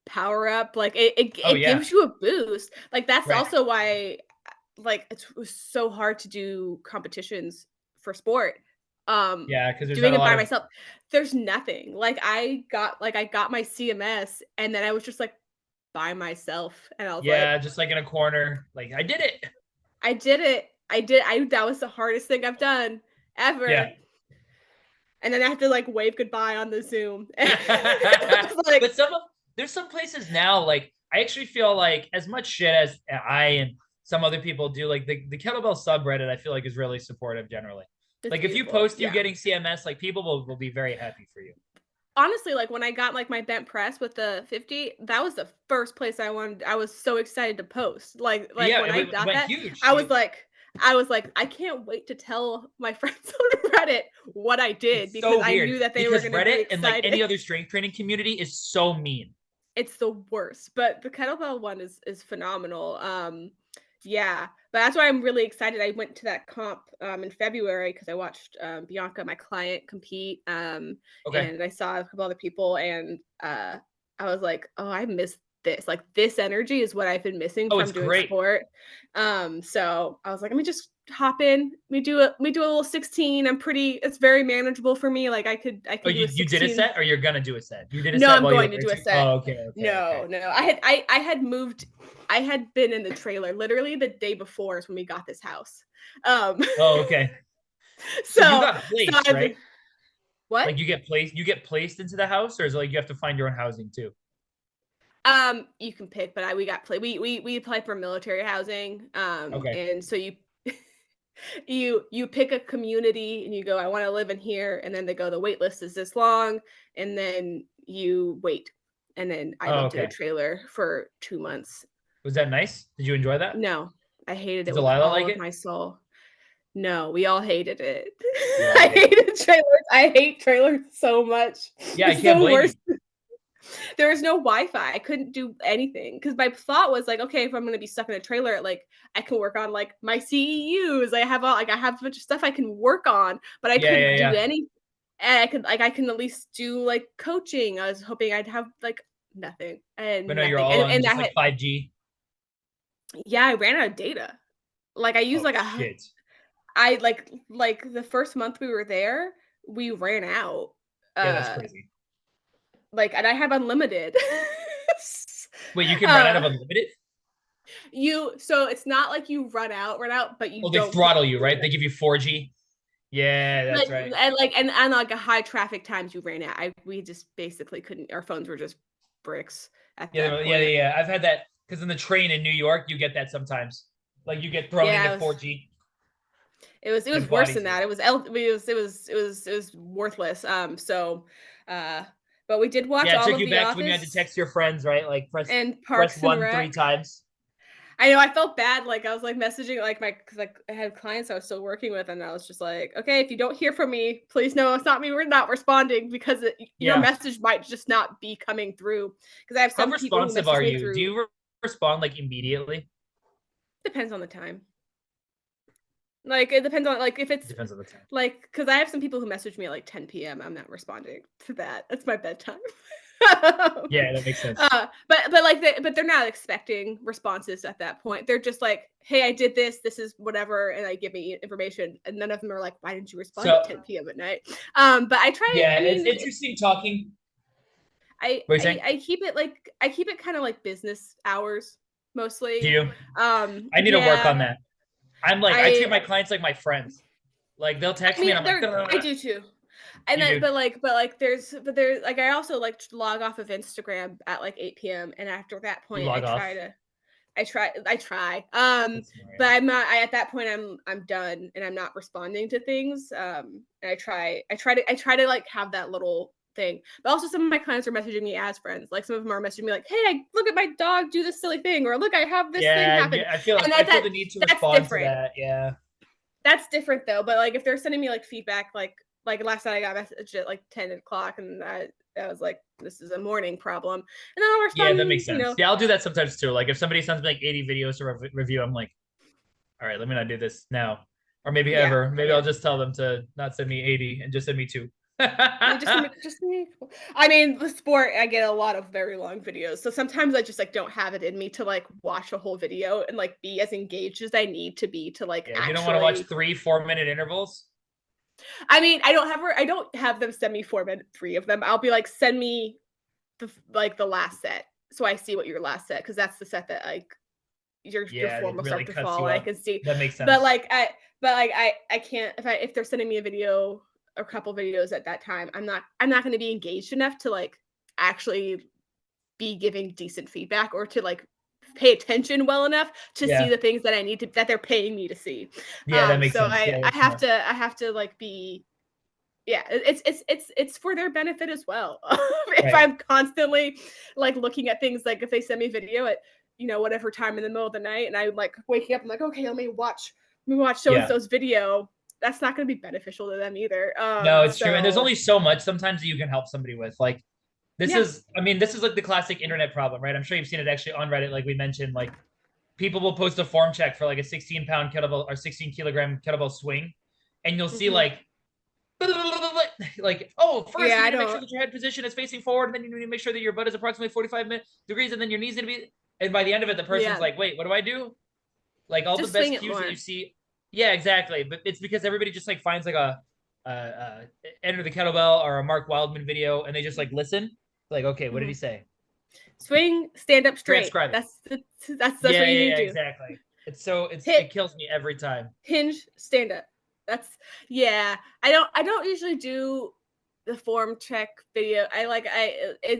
power up. Like Oh it yeah, gives you a boost. Like that's right. also why like it was so hard to do competitions for sport. Yeah, because there's not Doing a it lot by of myself. There's nothing. I got my CMS and then I was just like by myself and I was like, yeah, just like in a corner. Like I did it. I did it. I that was the hardest thing I've done Yeah. ever. And then I have to like wave goodbye on the Zoom. And I was but like, there's some places now, like I actually feel like as much shit as I and some other people do, like the kettlebell subreddit, I feel like is really supportive generally. it's Like if you beautiful. post you Yeah. getting CMS, like people will be very happy for you. Honestly, like when I got like my bent press with the 50, that was the first place I was so excited to post. Like Yeah, when I it got went that, huge. I was like I was like, I can't wait to tell my friends on Reddit what I did It's because so I weird knew that they were because gonna be Reddit and like any excited. other strength training community is so mean. It's the worst, but the kettlebell one is phenomenal. Yeah, but that's why I'm really excited. I went to that comp in February because I watched Bianca, my client, compete. Okay. And I saw a couple other people, and I was like, oh, I miss this. Like this energy is what I've been missing Oh, from it's doing great. sport. So I was like, let me just hop in. We do a little 16. It's very manageable for me. Like I could Oh, do a you did a 16. set, or you're gonna do a set? You did a No, set I'm while you were going to there do a too? set. Oh, okay. No. I had moved. I had been in the trailer literally the day before is when we got this house. Um, Oh, okay. So you so got so placed, I've right? been what? Like you get placed into the house, or is it like you have to find your own housing too? You can pick, but we got play. We applied for military housing. Okay. And so you pick a community and you go, I want to live in here, and then they go, the wait list is this long, and then you wait. And then I Oh, lived in a okay. trailer for 2 months. Was that nice? Did you enjoy that? No, I hated Did it with Delilah all like of it? my soul. No, we all hated it. You all I hated it. hated trailers. I hate trailers so much. Yeah, I It's can't the blame you. worst. There was no Wi-Fi. I couldn't do anything because my thought was like, okay, if I'm gonna be stuck in a trailer, like I can work on like my CEUs. I have a bunch of stuff I can work on, but I couldn't do Yeah. any. And I can at least do like coaching. I was hoping I'd have like nothing But and no, you're nothing. all on And I just like had 5G. yeah, I ran out of data. Like I used Oh like a shit. I like the first month we were there, we ran out. Yeah, that's Uh crazy. like and I have unlimited. Wait, you can run out of uh unlimited? so it's not like you run out, but you Oh, they don't get throttle you, right? data. They give you 4G. Yeah, that's right. And like a high traffic times you ran out. We just basically couldn't our phones were just bricks at that point. Yeah. I've had that because in the train in New York, you get that sometimes. Like you get thrown into Yeah, 4G it and it was worse bodies than you. that. It was worthless. Uh but we did watch Yeah, it all took of you The back to when you had to Office text your friends, right? Like and press Parks and one three Rec. times. I know I felt bad. Like I was like messaging like cause like I had clients I was still working with, and I was just like, okay, if you don't hear from me, please know it's not me. We're not responding because your Yeah. message might just not be coming through. Because I have How some people who responsive message are me you? Do through. you respond like immediately? Depends on the time. Like it depends on like if It it's depends on the time. like because I have some people who message me at like 10 p.m. I'm not responding to that. That's my bedtime. Yeah, that makes sense. But they're not expecting responses at that point. They're just like, "Hey, I did this. This is whatever," and I give me information. And none of them are like, "Why didn't you respond at So 10 p.m. at night?" But I try. yeah, I it's mean, interesting talking. What are you saying? I keep it like I keep it kind of like business hours Do mostly. you? I need to work Yeah. on that. I'm like I treat I my clients like my friends. Like they'll I text me mean, and I'm like, there I "Ugh." do too. And You then do. there's like I also like log off of Instagram at like 8 p.m. and after that You point log off. I try. That's smart. But I'm not I at that point I'm done and I'm not responding to things. And I try to like have that little thing. But also some of my clients are messaging me as friends. Like some of them are messaging me like, "Hey, look at my dog do this silly thing," or "Look, I have this thing happen." Yeah. And I feel the need to that's respond to different. that. Yeah. That's different though, but, like, if they're sending me, like, feedback, like last night I got a message at, like, 10 o'clock, and I was like, "This is a morning problem," and then I'll Yeah, that makes respond, sense. Yeah, I'll do that sometimes too. Like if somebody sends me like 80 videos to review, I'm like, all right, let me not do this now. Or maybe yeah, ever. Maybe I'll yeah. just tell them to not send me 80 and just send me two. Yeah, just send me I mean, the sport, I get a lot of very long videos, so sometimes I just, like, don't have it in me to, like, watch a whole video and, like, be as engaged as I need to be to, like, Yeah, you don't want to watch actually 3 4 minute intervals. I mean, I don't have them send me 4 minute 3 of them. I'll be like, "Send me the last set, so I see what your last set because that's the set that, like, your Yeah, form it will really start to cuts fall you and I up. can see. That makes But sense. like I can't if they're sending me a video or a couple videos at that time, I'm not going to be engaged enough to like actually be giving decent feedback or to like pay attention well enough to see Yeah. the things that I need to that they're paying me to see. Yeah, that makes So sense. Yeah, that's have smart. to like be yeah, it's for their benefit as well. If Right. I'm constantly like looking at things, like if they send me video at whatever time in the middle of the night, and I'm like waking up, I'm like, okay, let me watch so and Yeah. so's video. That's not going to be beneficial to them either. No, it's true. And there's only so much sometimes that you can help somebody with. Like Yeah, this is like the classic internet problem, right? I'm sure you've seen it actually on Reddit, like we mentioned. Like people will post a form check for like a 16-pound kettlebell or 16 kilogram kettlebell swing, and you'll see hmm like like, oh, first Yeah, you I need to make sure don't. that your head position is facing forward, and then you need to make sure that your butt is approximately 45 degrees, and then your knees need to be. And by the end of it, the person's Yeah, like, wait, what do I do? Like all the just swing best it cues that more. you see. Yeah, exactly. But it's because everybody just like finds like a Enter the Kettlebell or a Mark Wildman video, and they just like listen. Like, okay, what did he Mhm. say? Swing, stand up straight. Transcribe it. That's Yeah, what you yeah, need yeah, to do. exactly. It Hit, kills me every time. hinge, stand up. That's yeah. I don't usually do the form check video.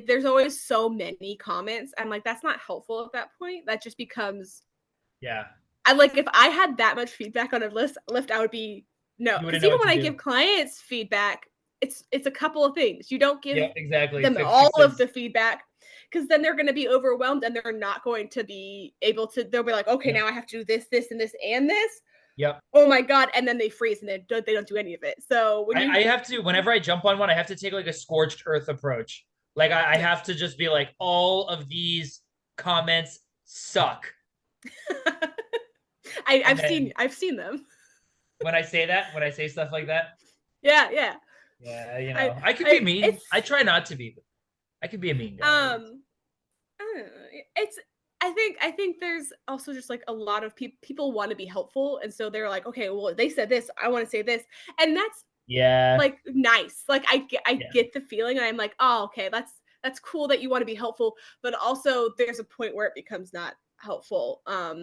There's always so many comments. I'm like, that's not helpful at that point. That just becomes Yeah, I like if I had that much feedback on a lift, I would be no. you Because wouldn't know even what when to I do. give clients feedback, it's a couple of things. You don't give Yep, exactly. them Quick all of fixes. the feedback because then they're going to be overwhelmed and they're not going to be able to. They'll be like, okay, Yep, now I have to do this, this, and this, and this. yep. Oh my god! And then they freeze and they don't do any of it. So when I you have to whenever I jump on one, I have to take like a scorched earth approach. Like I yeah, have to just be like, all of these comments suck. And then I've seen them. when I say stuff like that, Yeah, yeah. yeah, I could be I mean. it's I try not to be, but I could be a mean guy. I don't know. It's I think there's also just like a lot of people want to be helpful, and so they're like, okay, well, they said this, I want to say this, and that's Yeah, like nice. Like I yeah. get the feeling, and I'm like, oh, okay, that's cool that you want to be helpful, but also there's a point where it becomes not helpful.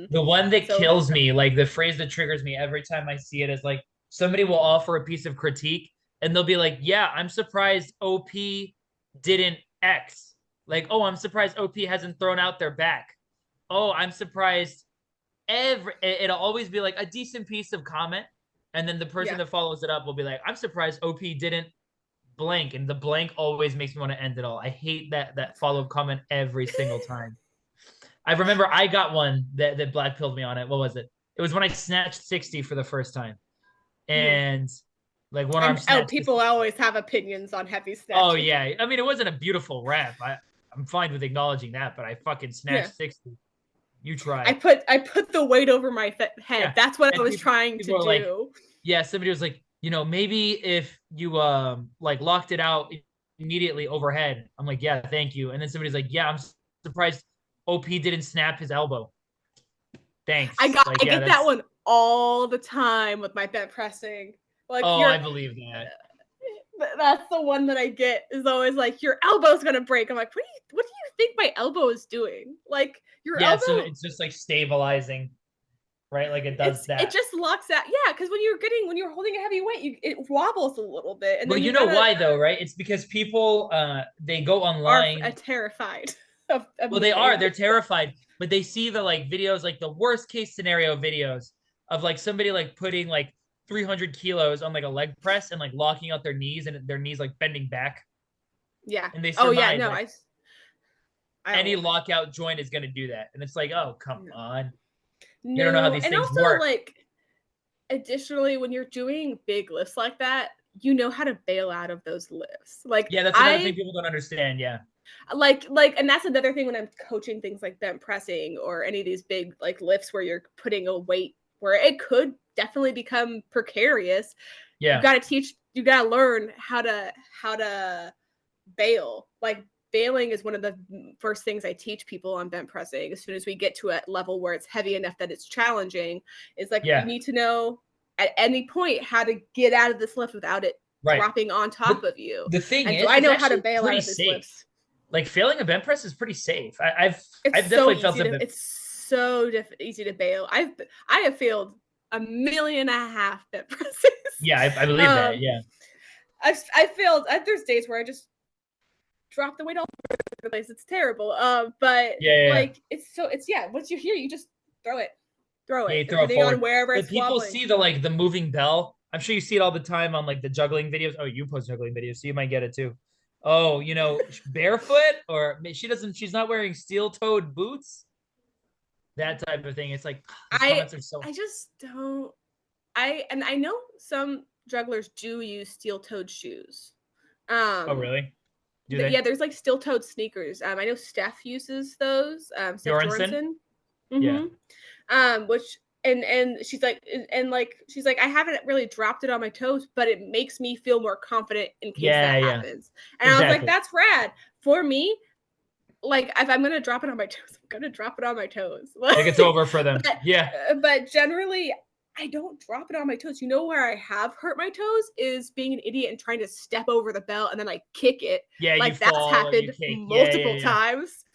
The one that So kills me, like the phrase that triggers me every time I see it is like somebody will offer a piece of critique and they'll be like, "Yeah, I'm surprised OP didn't X." Like, "Oh, I'm surprised OP hasn't thrown out their back." "Oh, I'm surprised it'll always be like a decent piece of comment, and then the person yeah, that follows it up will be like, "I'm surprised OP didn't blank," and the blank always makes me want to end it all. I hate that follow-up comment every single time. I remember I got one that black pilled me on it. What was it? It was when I snatched 60 for the first time. mhm. And like one arm And oh, snatch. people always have opinions on heavy Oh snatching. yeah. I mean, it wasn't a beautiful rep. I'm fine with acknowledging that, but I fucking Yeah. snatched 60. You try. I put the weight over my head. Yeah. That's what I And was trying to people are like, do. yeah, somebody was like, maybe if you like locked it out immediately overhead. I'm like, yeah, thank you. And then somebody's like, yeah, I'm surprised OP didn't snap his elbow. Thanks. Like, I yeah, get that that's one all the time with my bent pressing. Like oh, I you're believe that. that's the one that I get is always like your elbow's gonna break. I'm like, what do you think my elbow is doing? Like your Yeah, so elbow it's just like stabilizing, right? Like it does it that. just locks out. Yeah, because when you're holding a heavy weight, it wobbles a little bit, and Well, then you you know gotta why though, right? It's because people they go are online. terrified of Well, they are. moving. They're terrified, but they see the like videos, like the worst case scenario videos of like somebody like putting like 300 kilos on like a leg press and like locking out their knees and their knees like bending back, Yeah. and they Oh yeah, surmise no, like I any don't lockout joint is going to do that, and it's like, oh come no. on, you don't know how No, these and things also work. like additionally, when you're doing big lifts like that, you know how to bail out of those lifts. Like Yeah, that's another thing I people don't understand. Yeah, and that's another thing when I'm coaching things like bent pressing or any of these big like lifts where you're putting a weight where it could definitely become precarious. yeah, You got to learn how to bail. Like bailing is one of the first things I teach people on bent pressing. As soon as we get to a level where it's heavy enough that it's challenging, is like you yeah. need to know at any point how to get out of this lift without it Right. dropping on But top of you. the thing And so is, I it's know how to actually bail out pretty of these safe. lifts. Like failing a bench press is pretty safe. It's I've so definitely felt easy a to bit. it's so easy to bail. I have failed a million and a half bent presses. Yeah, I believe that. um, Yeah, I failed. There's days where I just drop the weight all over the place. It's terrible. But yeah. like it's yeah. Once you hear, you just throw Yeah, it, you throw it depending on forward. wherever But it's people wobbling. see the like the moving bell. I'm sure you see it all the time on like the juggling videos. Oh, you post juggling videos, so you might get it too. Oh, barefoot or she's not wearing steel-toed boots. That type of thing. It's like these I comments are so. I just don't. I know some jugglers do use steel-toed shoes. Oh, Um, really? Do they? yeah, there's like steel-toed sneakers. I know Steph uses those. Steph Bjornson? Jorgensen. Yeah. Mm-hmm. Which and she's like, I haven't really dropped it on my toes, but it makes me feel more confident in case that Yeah. happens. And I was like, Exactly. that's rad. For me, like if I'm gonna drop it on my toes, I'm gonna drop it on my toes. Like it's over for them. but, Yeah. but generally, I don't drop it on my toes. You know where I have hurt my toes is being an idiot and trying to step over the belt and then I kick it. Yeah, you Like that's fall or you happened kick. multiple times.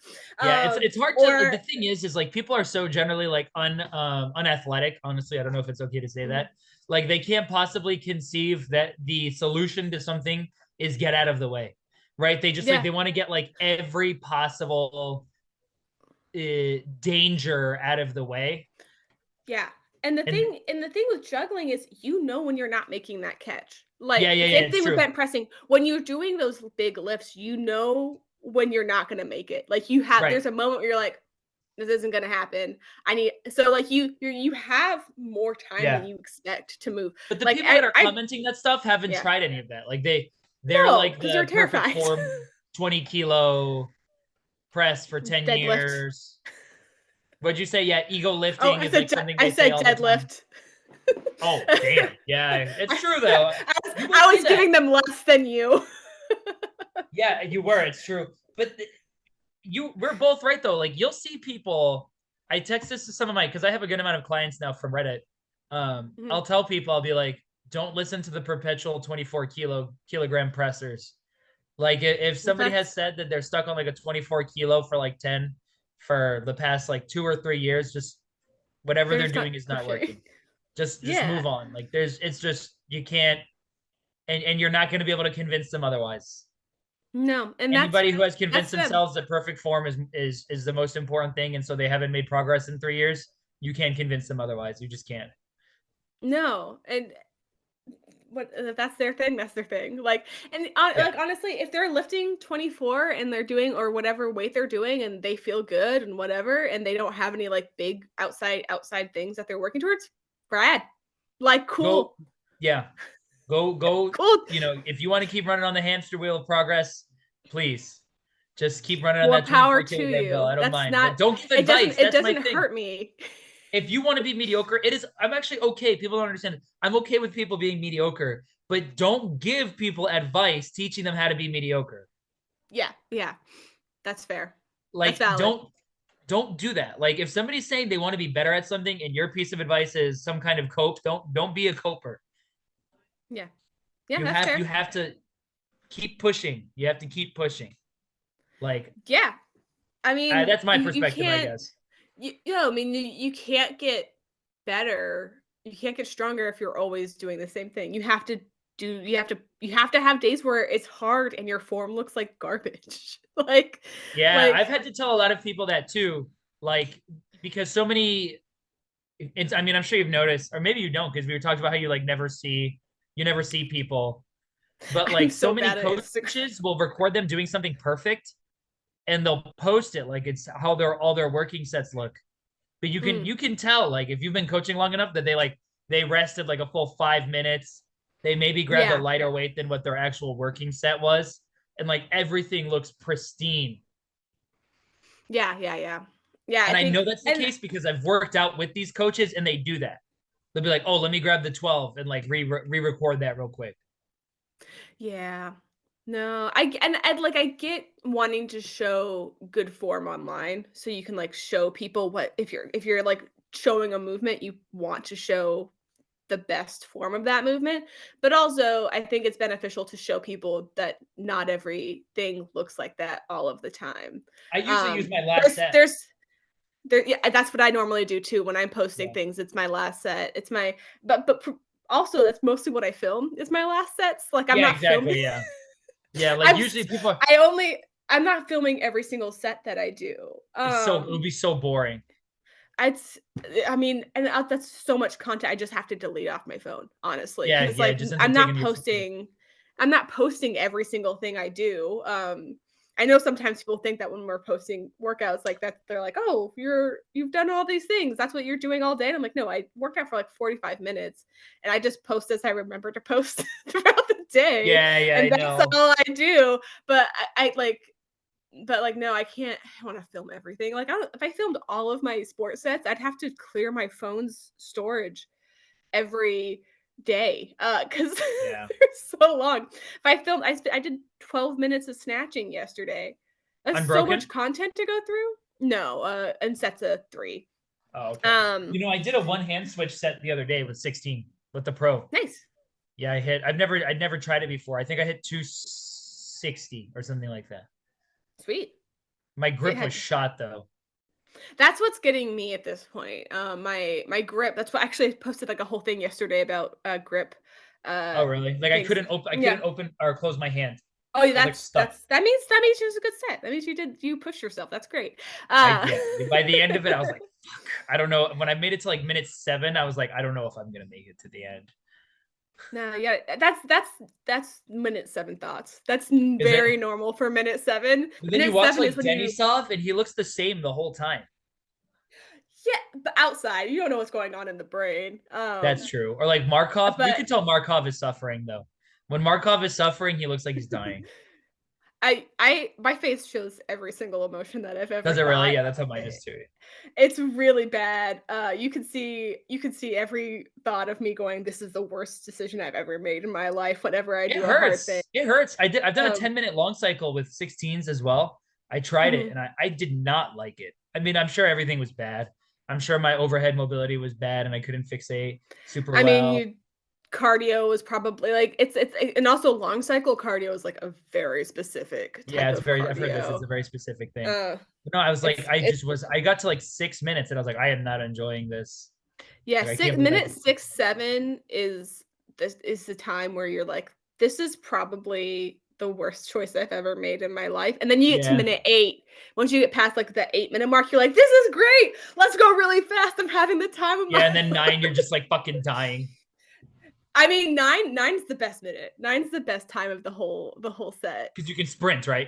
Yeah, it's hard to Or the thing is like people are so generally like unathletic. Honestly, I don't know if it's okay to say that. Like they can't possibly conceive that the solution to something is get out of the way. Right? They just like yeah, they want to get like every possible danger out of the way. yeah. And And the thing with juggling is when you're not making that catch. yeah, Like yeah, yeah, same it's thing with true. bent pressing. When you're doing those big lifts, when you're not gonna make it. Like Right. there's a moment where you're like, this isn't gonna happen. I need so like you have more time than Yeah. you expect to move. But the Like people that are I commenting that stuff haven't yeah. tried any of that. Like they're No, like because you're the perfect terrified. form 20 kilo press for 10 Deadlift. years. What'd you say? Yeah, ego Oh, lifting is like something I they say said all the time. deadlift. Oh, damn. Yeah, it's true though. You would I say was that. giving them less than you. Yeah, you were. It's true. But we're both right though. Like you'll see people. I text this to some of my because I have a good amount of clients now from Reddit. Mhm. I'll tell people I'll be like, don't listen to the perpetual 24 kilogram pressers. Like if somebody has That's said that they're stuck on like a 24 kilo for like 10 for the past like 2 or 3 years, just whatever they're they're just not doing is not pushing. working. Just Yeah. move on. Like it's just you can't and you're not going to be able to convince them otherwise. No, and Anybody who has that's convinced them. themselves that perfect form is the most important thing and so they haven't made progress in 3 years, you can't convince them otherwise. You just can't. No, and what if that's their thing, that's their thing. Yeah. Like honestly, if they're lifting 24 and they're doing or whatever weight they're doing and they feel good and whatever and they don't have any like big outside things that they're working towards, Brad, like Go cool. yeah. Go, Cool. if you want to keep running on the hamster wheel of progress, please just keep running on More that power 24 to kilogram bill. you. I don't That's mind. not But don't give advice. it That's my doesn't thing. hurt me. If you want to be mediocre, I'm actually okay. People don't understand it. I'm okay with people being mediocre, but don't give people advice teaching them how to be mediocre. Yeah, yeah. That's fair. That's Like valid. don't do that. Like if somebody's saying they want to be better at something and your piece of advice is some kind of cope, don't be a coper. Yeah. Yeah, You that's have fair. you have to keep pushing. You have to keep pushing. Like Yeah. I mean, that's my you perspective, I can't guess. I mean, you can't get better. You can't get stronger if you're always doing the same thing. You have to have days where it's hard and your form looks like garbage. Yeah, like I've had to tell a lot of people that too. Like because so many it's I mean, I'm sure you've noticed, or maybe you don't, because we were talking about how you never see people. But I'm like so so many bad at Instagram. coaches will record them doing something perfect and they'll post it like it's how all their working sets look. But Mm, you can tell like if you've been coaching long enough that they rested like a full 5 minutes. They maybe grabbed a yeah. lighter weight than what their actual working set was. And like everything looks pristine. Yeah, yeah, yeah. Yeah, I And I think know that's the and case because I've worked out with these coaches and they do that. They'll be like, "Oh, let me grab the 12 and like re-record that real quick." yeah. No, like I get wanting to show good form online so you can like show people what if you're like showing a movement, you want to show the best form of that movement. But also, I think it's beneficial to show people that not everything looks like that all of the time. I usually use my last set. There's there yeah, that's what I normally do too when I'm posting Yeah. things. It's my last set. It's my but also that's mostly what I film is my last sets. Like I'm Yeah, not filming. exactly. Yeah. Yeah, like I'm usually s- people are, I only I'm not filming every single set that I do. it would be so boring. It's I mean, and that's so much content I just have to delete off my phone, honestly, Yeah, because yeah, it just ends up taking you forever. I'm not posting every single thing I do. I know sometimes people think that when we're posting workouts like that, they're like, "Oh, you've done all these things. That's what you're doing all day." And I'm like, "No, I worked out for like 45 minutes, and I just post as I remember to post throughout the day, Yeah, yeah, I and that's know. all I do." But I like but like, no, I can't. I want to film everything. Like, if I filmed all of my sports sets, I'd have to clear my phone's storage every day because Yeah. they're so long. If I filmed, I did 12 minutes of snatching yesterday. That's so much Unbroken? content to go through. No, and sets of 3. Oh, okay. I did a one hand switch set the other day with 16 with the pro. Nice. Yeah, I'd never tried it before. I think I hit 260 or something like that. Sweet. My grip was shot though. That's what's getting me at this point. My grip. That's what actually I posted like a whole thing yesterday about grip. Oh, really? Like Things. I couldn't open or close my hand. Oh, yeah, Like stuck. that means it was a good set. That means you pushed yourself. That's great. Yeah. By the end of it, I was like, fuck. I don't know. When I made it to like minute 7, I was like, I don't know if I'm gonna make it to the end. No, yeah, that's minute 7 thoughts. That's very normal for minute 7. But then you Minute watch 7 like is when you Denisov, and he looks the same the whole time. yeah, but outside you don't know what's going on in the brain. That's true. Or like Markov, you but can tell Markov is suffering though. When Markov is suffering, he looks like he's dying. my face shows every single emotion that I've ever Does it really? thought. Yeah, that's how mine is too. It's really bad. You can see every thought of me going, this is the worst decision I've ever made in my life whenever I do a hard thing. It hurts. I've done a 10-minute long cycle with 16s as well. I tried it and I did not like it. I mean, I'm sure everything was bad. I'm sure my overhead mobility was bad and I couldn't fixate super well. I mean, cardio is probably like it's and also long cycle cardio is like a very specific type of cardio. I've heard this is a very specific thing. But no, I was like, I got to like 6 minutes and I was like, I am not enjoying this. Yeah, like, minute 6, 7 is the time where you're like, this is probably the worst choice I've ever made in my life. And then you get to minute 8. Once you get past like the 8-minute mark, you're like, this is great. Let's go really fast. I'm having the time of my life. And then 9, you're just like fucking dying. I mean, 9's the best minute. 9's the best time of the whole set. Because you can sprint, right?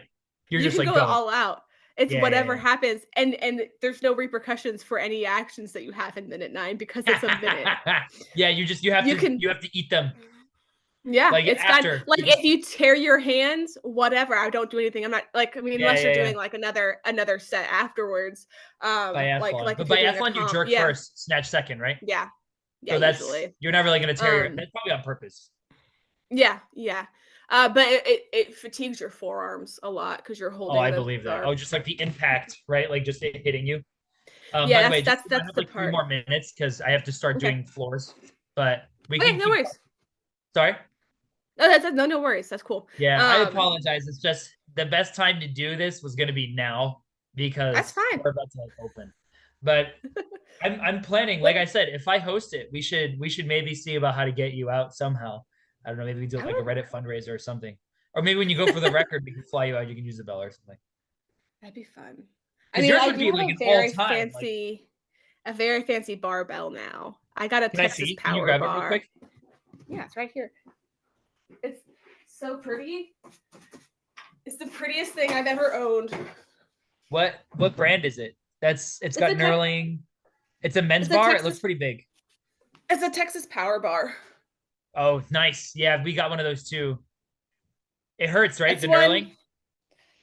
You just like go all out. It's whatever happens, and there's no repercussions for any actions that you have in minute 9 because it's a minute. Yeah, you have to eat them. Yeah, like it's after. Like if you tear your hands, whatever. I don't do anything. I'm not like, I mean, unless you're doing like another set afterwards. Biathlon. But biathlon, you jerk first, snatch second, right? Yeah. Yeah, so that's usually. You're never really gonna tear your. That's probably on purpose. Yeah. But it fatigues your forearms a lot because you're holding. Oh, I believe that. Oh, just like the impact, right? Like just it hitting you. Yeah, that's the like part. 3 more minutes because I have to start doing floors. But we can. No worries. Sorry. No, no worries. That's cool. Yeah, I apologize. It's just the best time to do this was going to be now because that's fine. We're about to like open. But I'm planning, like I said, if I host it, we should maybe see about how to get you out somehow. I don't know, maybe we do like a Reddit fundraiser or something. Or maybe when you go for the record, we can fly you out, you can use the bell or something. That'd be fun. I mean, yours would be like an all-time. A very fancy barbell now. I got a Texas Power Can you grab bar. it real quick? Yeah, it's right here. It's so pretty. It's the prettiest thing I've ever owned. What brand is it? It's got knurling. It's a men's bar. It looks pretty big. It's a Texas Power bar. Oh, nice. Yeah, we got one of those too. It hurts, right? The knurling?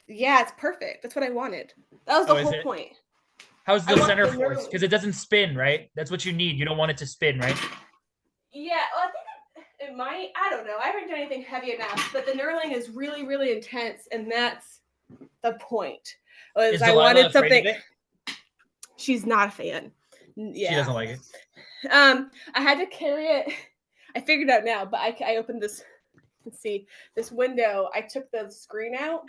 Yeah, it's perfect. That's what I wanted. That was the whole point. How's the center force? Because it doesn't spin, right? That's what you need. You don't want it to spin, right? Yeah, well, I think it might. I don't know. I haven't done anything heavy enough, but the knurling is really, really intense, and that's the point. I wanted something. She's not a fan. Yeah, she doesn't like it. I had to carry it. I figured out now, but I opened this. Let's see this window. I took the screen out.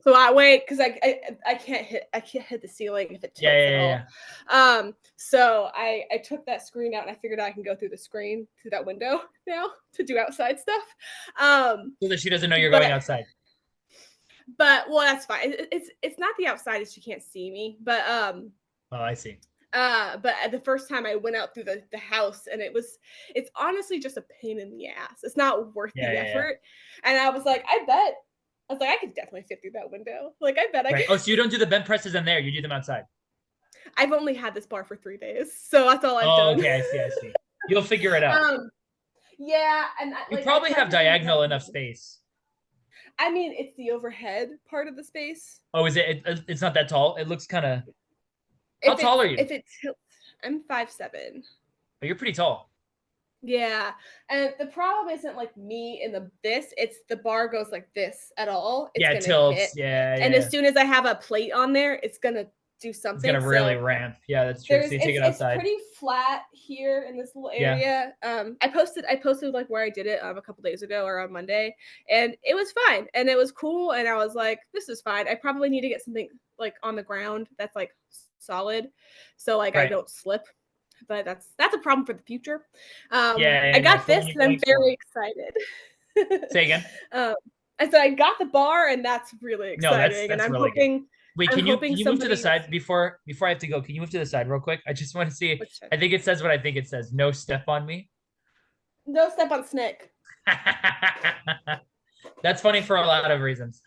So I wait because I can't hit the ceiling if it tilts at all. So I took that screen out and I figured I can go through the screen through that window now to do outside stuff. So that she doesn't know you're going outside. But well, that's fine. It's not the outside if she can't see me. But oh, I see. But the first time I went out through the house and it's honestly just a pain in the ass. It's not worth the effort. And I was like, I could definitely fit through that window. Like, I bet I could. Oh, so you don't do the bent presses in there. You do them outside. I've only had this bar for 3 days. So that's all I've done. Oh, okay. I see. You'll figure it out. Yeah. And you probably have diagonal enough space. I mean, it's the overhead part of the space. Oh, is it's not that tall. It looks kind of. How If tall it's are you? if it tilts, I'm 5'7". Oh, you're pretty tall. Yeah, and the problem isn't like me in this, it's the bar goes like this at all, it's Yeah, it gonna hit, tilts. Yeah, and yeah. as soon as I have a plate on there, it's gonna do It's something, gonna really so ramp. Yeah, that's true. there's So you take it it's outside. pretty flat here in this little Yeah. area. I posted like where I did it a couple days ago or on Monday, and it was fine and it was cool. And I was like, this is fine. I probably need to get something like on the ground that's like solid, so like I Right. don't slip. But that's a problem for the future. Yeah, I yeah, no. got For this when you're and I'm going very slow. excited. Say again. um, and so I got the bar and that's really No, that's exciting. And that's I'm really good. hoping Wait, I'm can hoping you move to the somebody's side before I have to go? Can you move to the side real quick? I just want to see. what's that? I think it says what I think it says. No step on me. No step on Snick. That's funny for a lot of reasons.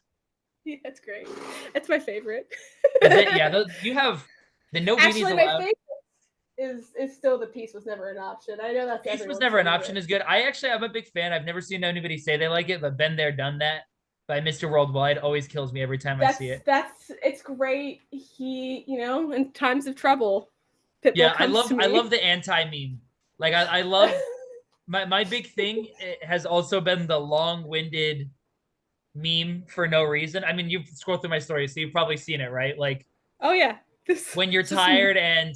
Yeah, that's great. That's my favorite. Is it? Yeah, you have the no beanies Actually, my allowed. favorite is still the peace was never an option. I know that's Peace was everyone's never an option favorite. is good. I'm a big fan. I've never seen anybody say they like it, but been there, done that by Mr. Worldwide always kills me every time I see it. That's it's great. He, in times of trouble, Yeah, Pitbull comes to I me. love the anti meme. Like I love my big thing has also been the long-winded meme for no reason. I mean, you've scrolled through my story, so you've probably seen it, right? Like Oh yeah, this when you're it's just tired and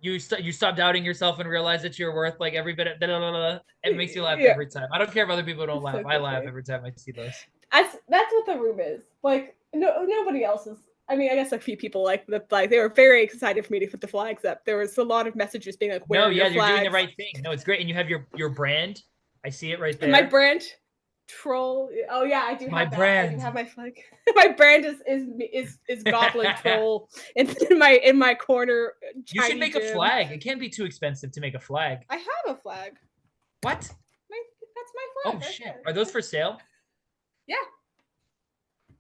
you stop doubting yourself and realize that you're worth like every bit of it makes you laugh yeah, every time. I don't care if other people don't it's laugh. so I laugh funny. every time I see those. That's what the room is. Like nobody else is. I mean, I guess a few people like the flag. They were very excited for me to put the flags up. There was a lot of messages being like, "Where No, are your yeah, you're doing the flags?" right thing. No, it's great. And you have your brand. I see it right And my there. brand troll. Oh yeah, I do My have that. I do brand. have my flag. My brand is goblin troll in my corner You should tiny make a gym. flag. It can't be too expensive to make a flag. I have a flag. What? My, that's my Oh flag right shit. there. Are those for sale? Yeah,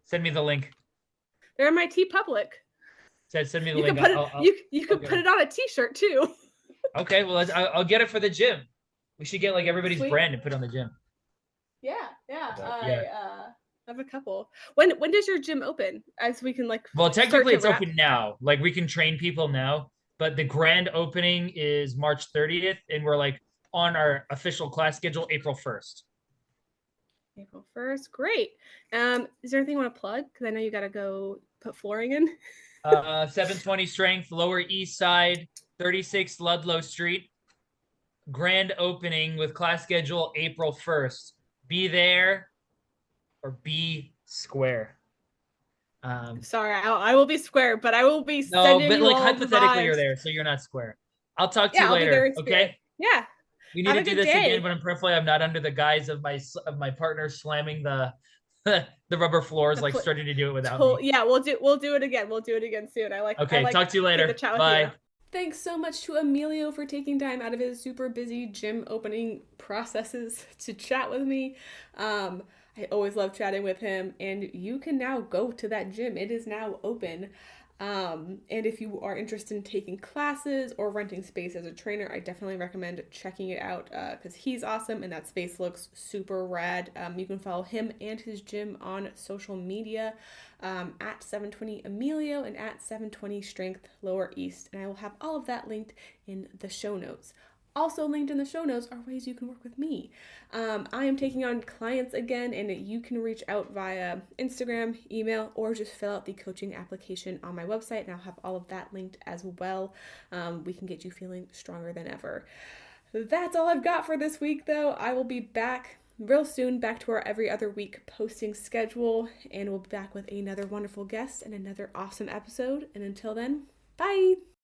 Send me the link. they're in my T Public. Send me the You could link. put it. You I'll could get put them. it on a T-shirt too. Okay, well, I'll get it for the gym. We should get like everybody's Sweet. brand and put on the gym. Yeah, yeah. But I yeah. have a couple. When does your gym open? As we can like Well, start technically to it's wrap. open now. Like we can train people now, but the grand opening is March 30th, and we're like on our official class schedule April 1st. April 1st. Great. Is there anything you want to plug? Because I know you got to go put flooring in. 720 strength, Lower East Side, 36 Ludlow Street. Grand opening with class schedule April 1st. Be there or be square. Sorry, I will be square, but I will be No, sending but you like all the hypothetically you're vibes. there, so you're not square. I'll talk to Yeah, you I'll be there later, in spirit. okay? Yeah. We need Have to a do good this again, day. but prayerfully I'm not under the guise of my partner slamming the the rubber floors, The like pl- starting to do it without me. yeah, we'll do it again. We'll do it again soon. I Okay, like talk to you getting the later. chat with you. Bye. Thanks so much to Emilio for taking time out of his super busy gym opening processes to chat with me. I always love chatting with him, and you can now go to that gym. It is now open. And if you are interested in taking classes or renting space as a trainer, I definitely recommend checking it out because he's awesome and that space looks super rad. You can follow him and his gym on social media at 720 Emilio and at 720 Strength Lower East. And I will have all of that linked in the show notes. Also linked in the show notes are ways you can work with me. I am taking on clients again, and you can reach out via Instagram, email, or just fill out the coaching application on my website, and I'll have all of that linked as well. We can get you feeling stronger than ever. That's all I've got for this week, though. I will be back real soon, back to our every other week posting schedule, and we'll be back with another wonderful guest and another awesome episode. And until then, bye!